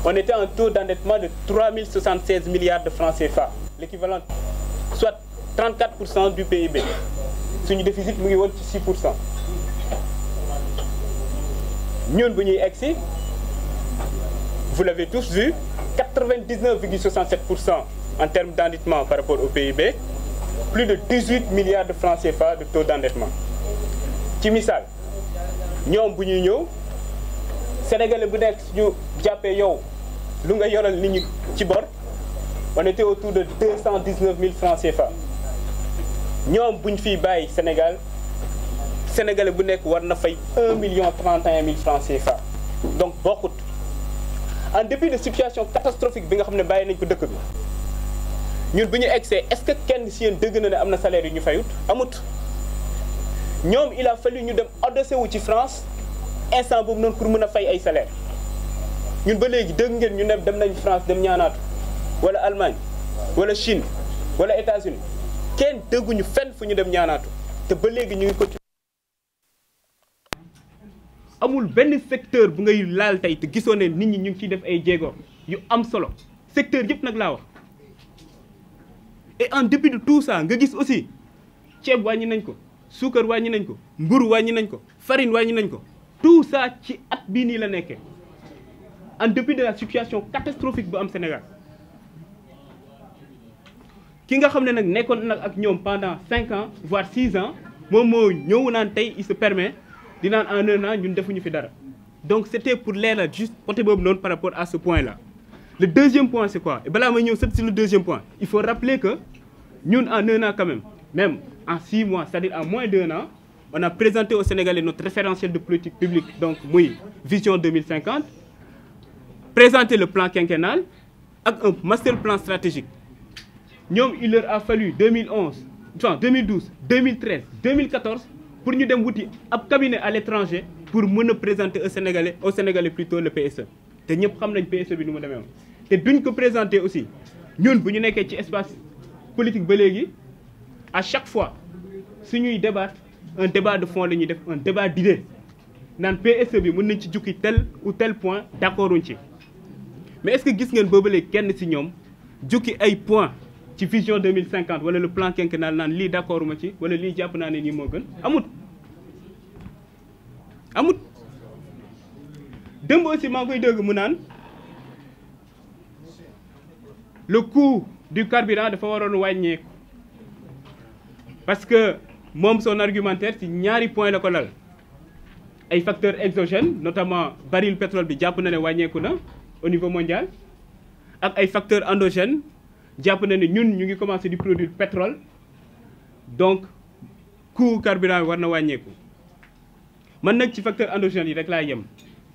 on était en taux d'endettement de 3076 milliards de francs CFA, l'équivalent soit 34% du PIB. Suñu déficit mu ngi woon ci 6%. ñun bu ñuy egsi vous l'avez tous vu 99,67% en termes d'endettement par rapport au PIB, plus de 18 milliards de francs CFA de taux d'endettement. Ci misaal ñoom bu ñuy ñëw Sénégalais bu nekk suñu jàppee yow lu nga yoral nit ñi ci bor on était autour de 219 000 francs CFA. ñoom bu ñu fiy bàyyi Sénégalais bu nekk war na fay 1 031 000 francs CFA donc bokkut. En dépit de situation catastrophique bi nga xam ne bàyyi nañ ko dëkk bi ñun bu ñu egsee est-ce que kenn si yéen dëgg na ne am na salaire yu ñu fayut amut. ñoom il a fallu ñu dem adossé wu ci France instant boobu noonu pour mën a fay ay salaire ñun ba léegi dëgg ngeen ñu ne dem nañ France dem ñaanaatu wala Allemagne wala Chine wala États-Unis kenn dëgguñu fenn fu ñu dem ñaanaatu te ba léegi ñu ngi ko. amul benn secteur bu ngay laal tey te gisoo ne nit ñi ñu ngi ciy def ay jéego yu am solo secteur yëpp nag laa wax et en dépit de tout ça nga gis aussi ceeb wàññi nañ ko suukar wàññi nañ ko mburu wàññi nañ ko farine wàññi nañ ko tout ça ci at bii nii la nekkee en dépit de la situation catastrophique bu am Sénégal ki nga xam ne nag nekkoon nag ak ñoom pendant 5 ans voire 6 ans moom moo ñëw naan tey il se permet di naan en un an ñun defuñu fi dara donc c'était pour leeral juste côté boobu noonu par rapport à ce point là. Le deuxième point c'est quoi et balaa may ñëw sur le deuxième point il faut rappeler que ñun en un an quand même en 6 mois c'est-à-dire en moins d'1 an on a présenté aux Sénégalais notre référentiel de politique publique donc muy vision 2050 présenté le plan quinquennal ak un master plan stratégique ñoom il leur a fallu 2012 2013 2014 pour ñu dem wuti ab cabinet à l'étranger pour mën a présenter aux Sénégalais plutôt le PSE te ñëpp xam nañ PSE bi nu mu demee woon te duñ ko présenter aussi ñun bu ñu nekkee ci espace politique ba léegi à chaque fois suñuy débattre un débat de fond la ñuy def un débat d'idées naan PSE bi mën nañ ci jukki tel ou tel point d'accorduñ ci mais est-ce que gis ngeen boobu léegi kenn ci ñoom jukki ay points ci vision 2050 wala le plan quinquennal naan lii d'accord ma ci wala lii jàpp naa ne nii moo gën amut démb aussi maa ngi koy dégg mu naan le coût du carburant dafa waroon wàññeeku parce que moom son argumentaire ci ñaari point la ko lal ay facteurs exogènes notamment baril pétrole bi jàpp na ne wàññeeku na au niveau mondial ak ay facteurs endogènes jàpp na ne ñun ñu ngi commencé di produire pétrole donc coût carburant bi war na wàññeeku man nag ci facteur endogène yi rek laa yem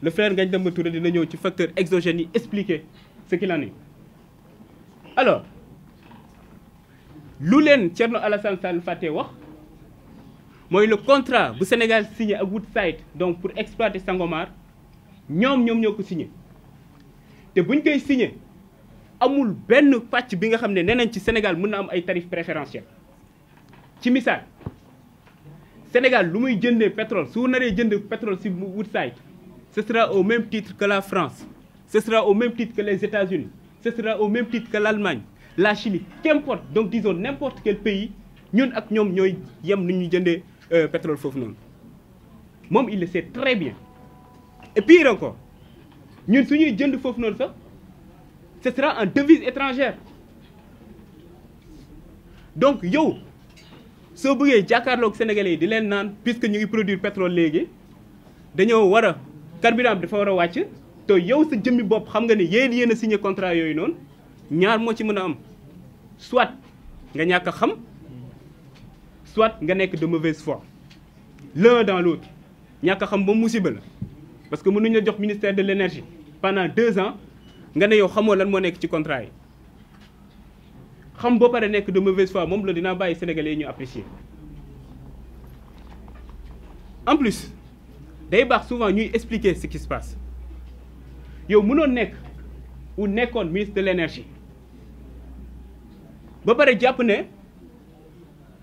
le frère Ngagne Demba Touré dina ñëw ci facteur exogène yi expliquer ce qu'il en est. Alors lu leen Thierno Alassane Sall fàtte wax mooy le contrat bu Sénégal signé ak Woodside donc pour exploiter Sangomar ñoom ñoo ko signé te buñ koy signé amul benn pàcc bi nga xam ne nee nañ ci Sénégal mën na am ay tarifs préférentiels ci misaal Sénégal lu muy jëndee pétrole su naree jënd pétrole ci Woodside ce sera au même titre que la France ce sera au même titre que les États-Unis ce sera au même titre que l'Allemagne la Chine qu'importe donc disons n'importe quel pays ñun ak ñoom ñooy yem nu ñu jëndee pétrole foofu noonu moom il le sait très bien et pire encore ñun suñuy jënd foofu noonu sax ce sera en devise étrangère donc yow soo bëggee jàkkaarloog sénégalais yi di leen naan puisque ñu ngi produire pétrole léegi dañoo war a carburant bi dafa war a wàcc te yow sa jëmmi bopp xam nga ne yéen a signé contrat yooyu noonu ñaar moo ci mën a am soit nga ñàkk a xam soit nga nekk de mauvaise foi l'un dans l'autre ñàkk a xam ba musiba la parce que mënuñ la jox ministère de l'énergie pendant 2 ans nga ne yow xamoo lan moo nekk ci contrat yi xam ba pare nekk de mauvaise foi moom la dinaa bàyyi sénégalais yi ñu apprécier. En plus day baax souvent ñuy expliquer ce qui se passe yow mënoon nekk ou nekkoon ministre de l'énergie ba pare jàpp ne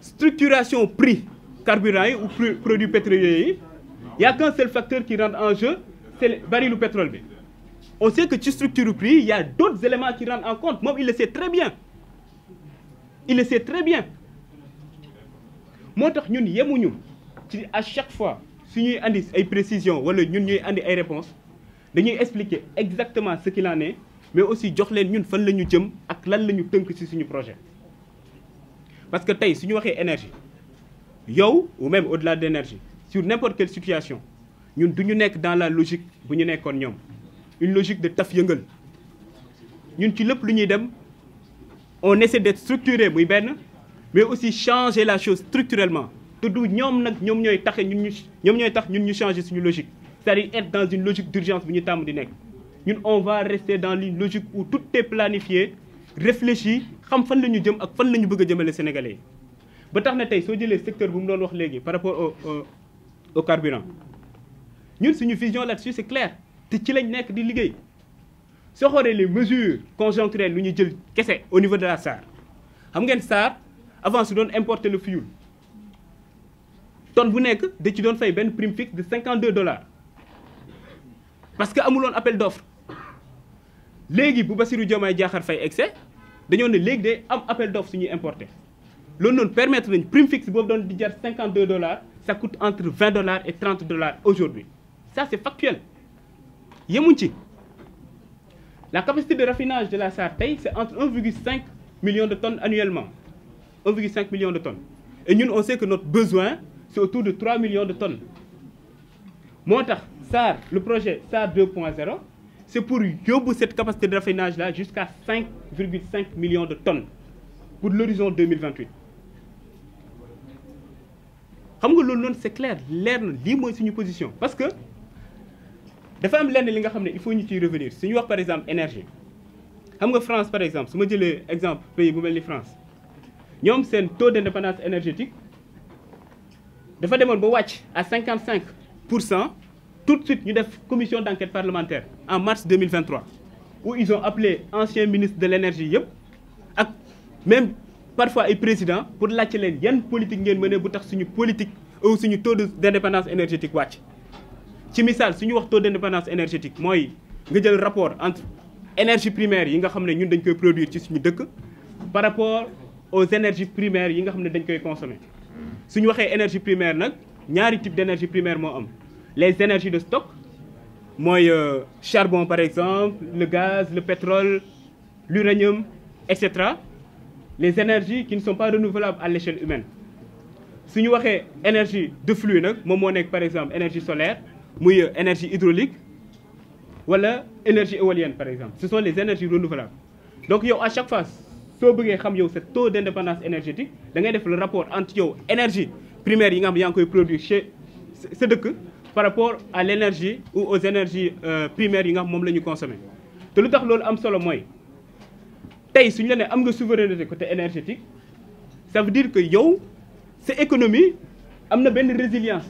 structuration prix carburant yi ou produits pétroliers yi y a qu'un seul facteur qui rentre en jeu c'est le baril pétrole bi. On sait que ci structure prix il y a d'autres éléments qui rentrent en compte moom il le sait très bien il le sait très bien moo tax ñun yemuñu ci à chaque fois su ñuy andi ay précisions wala ñun ñuy andi ay réponses dañuy expliquer exactement ce qu'il en est mais aussi jox leen ñun fan la ñu jëm ak lan la ñu tënk ci suñu projet. Parce que tey su ñu waxee énergie yow ou même au-delà de l'énergie sur n'importe quelle situation ñun du ñu nekk dans la logique bu ñu nekkoon ñoom une logique de taf yëngal ñun ci lépp lu ñuy dem on essaie d'être structuré muy benn mais aussi changer la chose structurellement te du ñoom nag ñoom ñooy tax ñun ñu changer suñu logique c'est-à-dire être dans une logique d'urgence bu ñu tàmm di nekk ñun on va rester dans une logique où tout est planifié réfléchi xam fan la ñu jëm ak fan la ñu bëgg a jëmale sénégalais yi ba tax na tey soo jëlee secteur bu mu doon wax léegi par rapport au carburant ñun suñu vision là-dessus c'est clair te ci lañ nekk di liggéey soo xoolee les mesures conjoncturelles lu ñu jël kese au niveau de la SAR xam ngeen SAR avant su doon importer le fuel tonne bu nekk da ci doon fay benn prime fixe de $52 parce que amuloon appel d'offre léegi bu Bassirou Diomaye Diakhar Faye excès dañoo ne léegi day am appel d'offre suñuy importer loolu noonu permettre nañ prime fixe boobu doon di jar $52 ça coûte entre $20 et $30 aujourd'hui ça c'est factuel yemuñ ci la capacité de raffinage de la SAR tey c'est entre 1,5 million de tonnes annuellement 1,5 million de tonnes et ñun on sait que notre besoin c'est autour de 3 millions de tonnes moo tax SAR le projet SAR 2.0 c'est pour yóbbu cette capacité de raffinage là jusqu'à 5,5 millions de tonnes pour l'horizon 2028 xam nga loolu noonu c'est clair leer na lii mooy suñu position parce que dafa am lenn li nga xam ne il faut ñu ciy revenir suñu wax par exemple énergie xam nga France par exemple su ma jëlee exemple pays bu mel ni France ñoom seen taux d'indépendance énergétique dafa demoon ba wàcc à 55%. Tout de suite ñu def commission d'enquête parlementaire en mars 2023 où ils ont appelé anciens ministres de l'énergie yëpp ak même parfois ay présidents pour laajte leen yan politique ngeen mëne bu tax suñu politique ou suñu taux d'indépendance énergétique wàcc ci misaal suñu wax taux d'indépendance énergétique mooy nga jël rapport entre énergie primaire yi nga xam ne ñun dañ koy produire ci suñu dëkk par rapport aux énergies primaires yi nga xam ne dañ koy consommer suñu waxee énergie primaire nag ñaari type d'énergie primaire moo am les énergies de stock mooy charbon par exemple le gaz le pétrole l'uranium etc. les énergies qui ne sont pas renouvelables à l'échelle humaine su ñu waxee énergie de flux nag moom moo nekk par exemple énergie solaire muy énergie hydraulique wala énergie éolienne par exemple ce sont les énergies renouvelables donc yow à chaque fois soo bëggee xam yow sa taux d'indépendance énergétique da ngay def le rapport entre yow énergie primaire yi nga xam yaa ngi koy produire chez sa dëkk par rapport à l'énergie ou aux énergies primaires yi nga xam moom la ñu consommer te lu tax loolu am solo mooy tey suñu la ne am nga souveraineté côté énergétique ça veut dire que yow sa économie am na benn résilience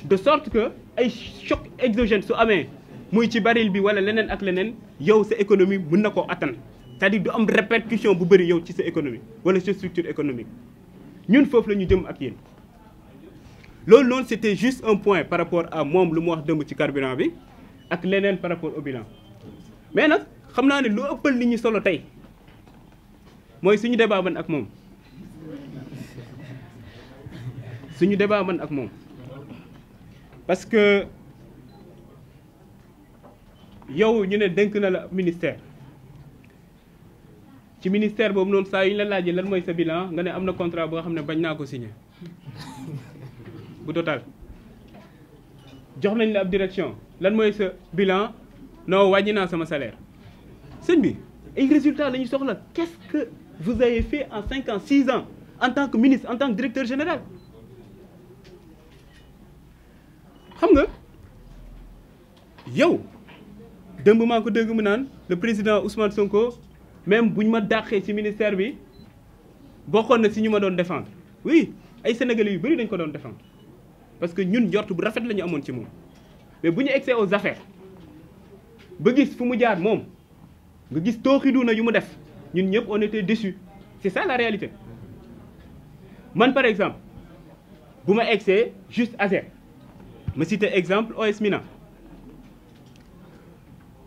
de sorte que ay choc exogène su amee muy ci baril bi wala leneen ak leneen yow sa économie mën na koo attan c'est-à-dire du am répercussion bu bëri yow ci sa économie wala sa structure économique ñun foofu la ñu jëm ak yéen. loolu noonu c'était juste un point par rapport à moom lu mu wax dëmb ci carburant bi ak leneen par rapport au bilan mais nag xam naa ne lu ëppal nit ñi solo tey mooy suñu débat man ak moom parce que yow ñu ne dénk na la ministère ci ministère boobu noonu saa yu ñu la laajee lan mooy sa bilan nga ne am na contrat boo xam ne bañ naa ko signer bu Total jox nañ la ab direction lan mooy sa bilan non wàññi naa sama salaire sëñ bi ay résultats la ñu soxla qu'est-ce que vous avez fait en 5 ans 6 ans en tant que ministre en tant que directeur général xam nga yow dëmb maa ko dégg mu naan le président Ousmane Sonko même bu ñu ma dàqee ci ministère bi bokkoon na si ñu ma doon défendre oui ay sénégalais yu bëri dañ ko doon défendre parce que ñun njort bu rafet la ñu amoon ci moom mais bu ñu egsee aux affaires ba gis fu mu jaar moom nga gis tooxiduuna yu mu def ñun ñëpp on était déçus c'est ça la réalité man par exemple bu ma egsee juste ASER ma cité exemple OS Mina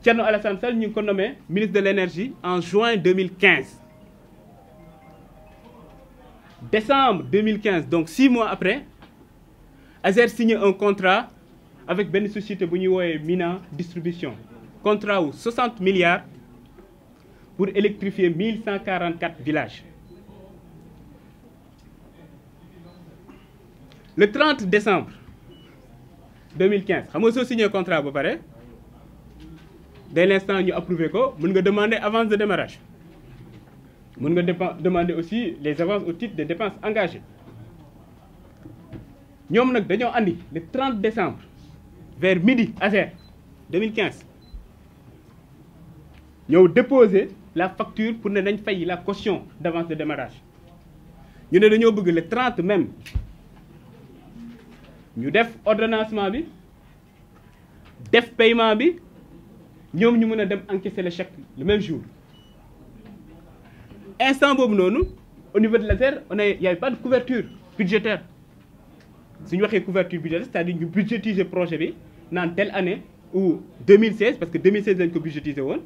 Thierno Alassane Sall ñu ngi ko nommé ministre de l'énergie en juin 2015 décembre 2015 donc 6 mois après ASER signé un contrat avec benn société bu ñuy woowee Mina distribution contrat wu 60 milliards pour électrifier 1144 villages le 30 décembre 2015 xam nga soo signé contrat ba pare dès l'instant ñu approuvé ko mën nga demander avance de démarrage mën nga demander aussi les avances au titre des dépenses engagées ñoom nag dañoo andi le 30 décembre vers midi ASER 2015 ñëw déposer la facture pour ne nañ fay la caution d'avance de démarrage ñu ne dañoo bëgg le 30 même ñu def ordonnancement bi def paiement bi ñoom ñu mën a dem encaisser le chèque le même jour instant boobu noonu au niveau de l'ASER il y avait pas de couverture budgétaire suñu waxee couverture budgétaire c'est-à-dire ñu budgétiser projet bi naan telle année ou 2016 parce que 2016 lañ ko budgétiser woon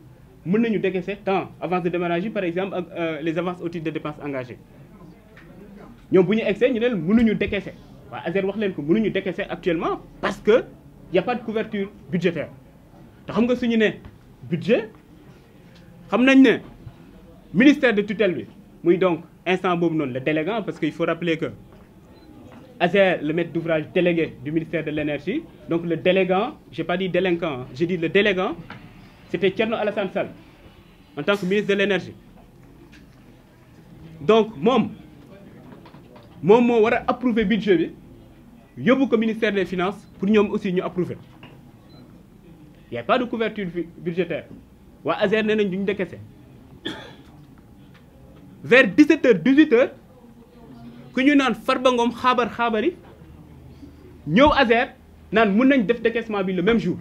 mën nañu décaisser tant avance de démarrage yi par exemple ak les avances au titre de dépenses engagées ñoom bu ñu egsee ñu ne leen mënuñu décaisser waa ASER wax leen ko mënuñu décaisser actuellement parce que y a pas de couverture budgétaire te xam nga suñu ne budget xam nañ ne ministère de tutelle bi muy donc instant boobu noonu le délégant parce que il faut rappeler que ASER le maître d'ouvrage délégué du ministère de l'énergie donc le délégant j'ai pas dit délinquant j'ai dit le délégant c'était Thierno Alassane Sall en tant que ministre de l'énergie donc moom moo war a approuver budget bi yóbbu ko ministère des finances pour ñoom aussi ñu approuver il y a pas de couverture budgétaire waa ASER nee nañ duñu décaisser vers 17h 18h ku ñu naan Farba Ngom xaabari ñëw ASER naan mën nañ def décaissement bi le même jour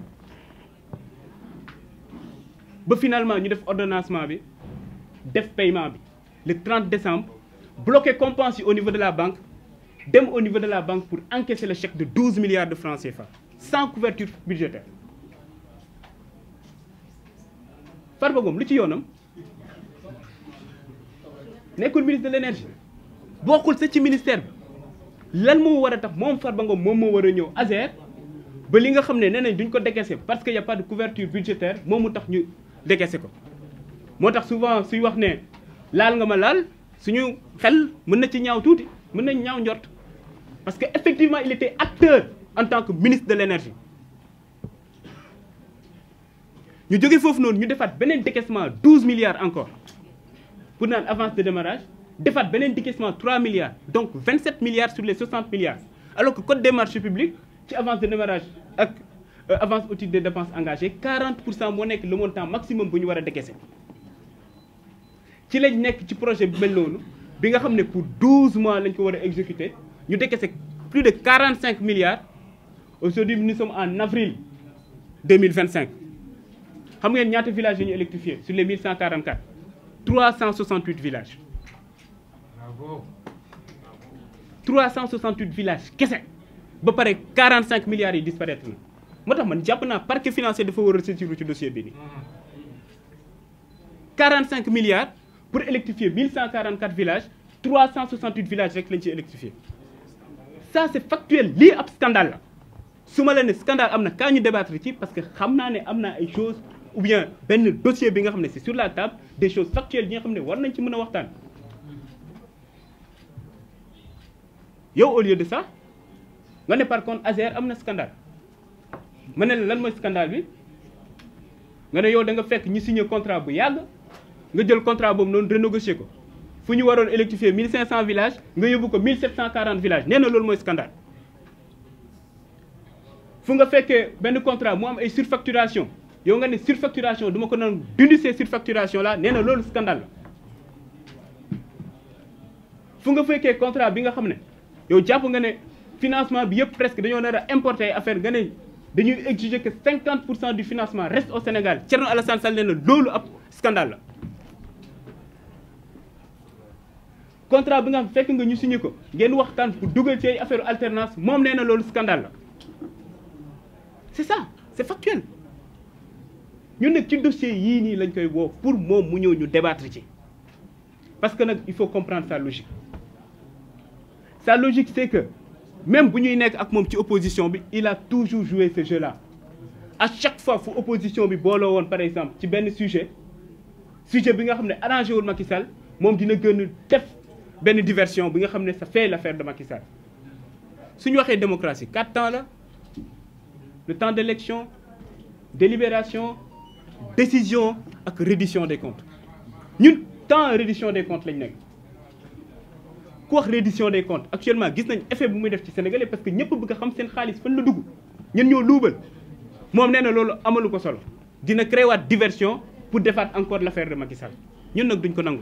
ba finalement ñu def ordonnancement bi def paiement bi le 30 décembre bloqué compense yi au niveau de la banque dem au niveau de la banque pour encaisser le chèque de 12 milliards de francs CFA sans couverture budgétaire Farba Ngom lu ci yoonam nekkul ministre de l'énergie bokkul sa ci ministère bi lan moo war a tax moom Farba Ngom moom moo war a ñëw ASER ba li nga xam ne nee nañ duñ ko décaisser parce que y a pas de couverture budgétaire moom mu tax ñu décaisser ko moo tax souvent suy wax ne laal nga ma laal suñu xel mën na ci ñaaw tuuti mën nañ ñaaw njort parce que effectivement il était acteur en tant que ministre de l'énergie ñu jógee foofu noonu ñu defaat beneen décaissement 12 milliards encore pour naan avance de démarrage defaat beneen décaissement 3 milliards donc 27 milliards sur les 60 milliards alors que code des marchés publics ci avance de démarrage ak avance au titre des dépenses engagées 40% moo nekk le montant maximum bu ñu war a décaisser ci lañ nekk ci projet bi mel noonu bi nga xam ne pour 12 mois lañ ko war a exécuter ñu décaisser plus de 45 milliards aujourd'hui nous sommes en avril 2025 xam ngeen ñaata villages yi ñu électrifié sur les 1144 368 villages. Bravo. 368 villages kese ba pare 45 milliards yi disparaître na moo tax man jàpp naa parquet financier dafa war a saisir ci dossier bi nii 45 milliards pour électrifier 1144 villages 368 villages rek lañ ci électrifié ça c'est factuel lii ab scandale la su ma la ne scandale am na kaa ñu débattre ci parce que xam naa ne am na ay choses ou bien benn dossier bi nga xam ne c'est sur la table des choses factuelles yi nga xam ne war nañ ci mën a waxtaan. yow au lieu de ça nga ne par contre ASER am na scandale ma ne la lan mooy scandale bi nga ne yow da nga fekk ñi signé contrat bu yàgg nga jël contrat boobu noonu renégocier ko fu ñu waroon électrifier 1500 villages nga yóbbu ko 1740 villages nee na loolu mooy scandale. fu nga fekkee benn contrat mu am ay surfacturation yow nga ne surfacturation duma ko noonu dindi ces surfacturation là nee na loolu scandale la. fu nga fekkee contrat bi nga xam ne yow jàpp nga ne financement bi yëpp presque dañoo nar a importer affaire nga ne dañuy exiger que 50% du financement reste au Sénégal Thierno Alassane Sall nee na loolu ab scandale la. contrat bi nga xam fekk nga ñu signé ko ngeen waxtaan pour dugal ci ay affaire alternance moom nee na loolu scandale la. c'est ça c'est factuel ñun nag ci dossier yii nii lañ koy woo pour moom mu ñëw ñu débattre ci parce que nag il faut comprendre sa logique. Sa logique c'est que même bu ñuy nekk ak moom ci opposition bi il a toujours joué ce jeu-là à chaque fois fu opposition bi booloo woon par exemple ci benn sujet bi nga xam ne arrangé wul Macky Sall moom dina gën def benn diversion bi nga xam ne ça fait l'affaire de Macky Sall. suñu waxee démocratie 4 temps la le temps d'élection délibération décision ak reddition des comptes ñun temps reddition des comptes lañ nekk. ku wax reddition des comptes actuellement gis nañ effet bu muy def ci Sénégalais parce que ñëpp bëgg a xam seen xaalis fan la dugg ñun ñoo luubal moom nee na loolu amalu ko solo dina créer waat diversion pour defaat encore l'affaire de Macky Sall ñun nag duñ ko nangu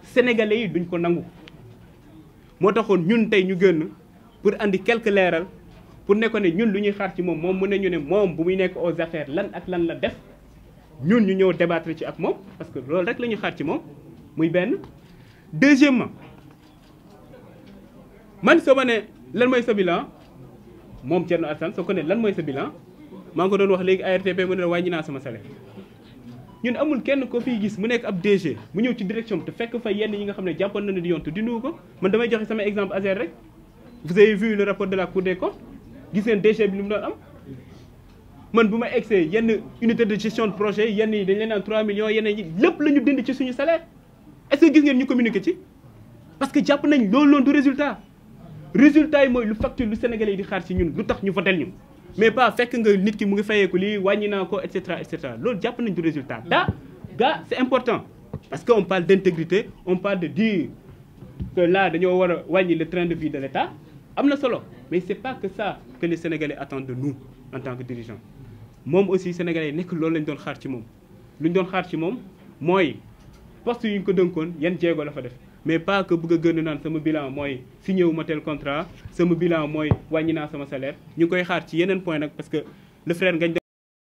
Sénégalais yi duñ ko nangu moo taxoon ñun tey ñu génn pour andi quelques leeral pour ne ko ne ñun lu ñuy xaar ci moom mu ne ñu ne moom bu muy nekk aux affaires lan ak lan la def ñun ñu ñëw débattre ci ak moom parce que loolu rek la ñuy xaar ci moom muy benn. deuxièmement man soo ma ne lan mooy sa bilan moom Thierno Alassane soo ko ne lan mooy sa bilan maa ngi ko doon wax léegi ARTP mu ne la wàññi naa sama salaire ñun amul kenn ko fiy gis mu nekk ab DG mu ñëw ci direction bi te fekk fa yenn yi nga xam ne jàppoon na ne di yontu dindiwu ko man damay joxe sama exemple ASER rek vous avez vu le rapport de la Cour des comptes gis ngeen DG bi li mu doon am man bu ma egsee yenn unité de gestion de projet yenn yi dañ leen naan 3 millions yenn yi lépp la ñu dindi ci suñu salaire est-ce que gis ngeen ñu communiqué ci parce que jàpp nañ loolu noonu du résultat yi mooy lu facture lu Sénégalais yi di xaar ci ñun lu tax ñu votel ñu mais pas fekk nga nit ki mu ngi fayeeku lii wàññi naa ko et cetera loolu jàpp nañ du résultat daa c'est important parce que on parle d'intégrité on parle de dire que là dañoo war a wàññi le train de vie de l'État am na solo mais c'est pas que ça que les Sénégalais attendent de nous en tant que dirigeants moom aussi Sénégalais yi nekk loolu lañ doon xaar ci moom lu ñu doon xaar ci moom mooy poste yu ñu ko dënkoon yan jéego la fa def mais pas que bëgg a gën naan sama bilan mooy signé wu ma tel contrat sama bilan mooy wàññi naa sama salaire ñu ngi koy xaar ci yeneen point nag parce que le frère Ngagne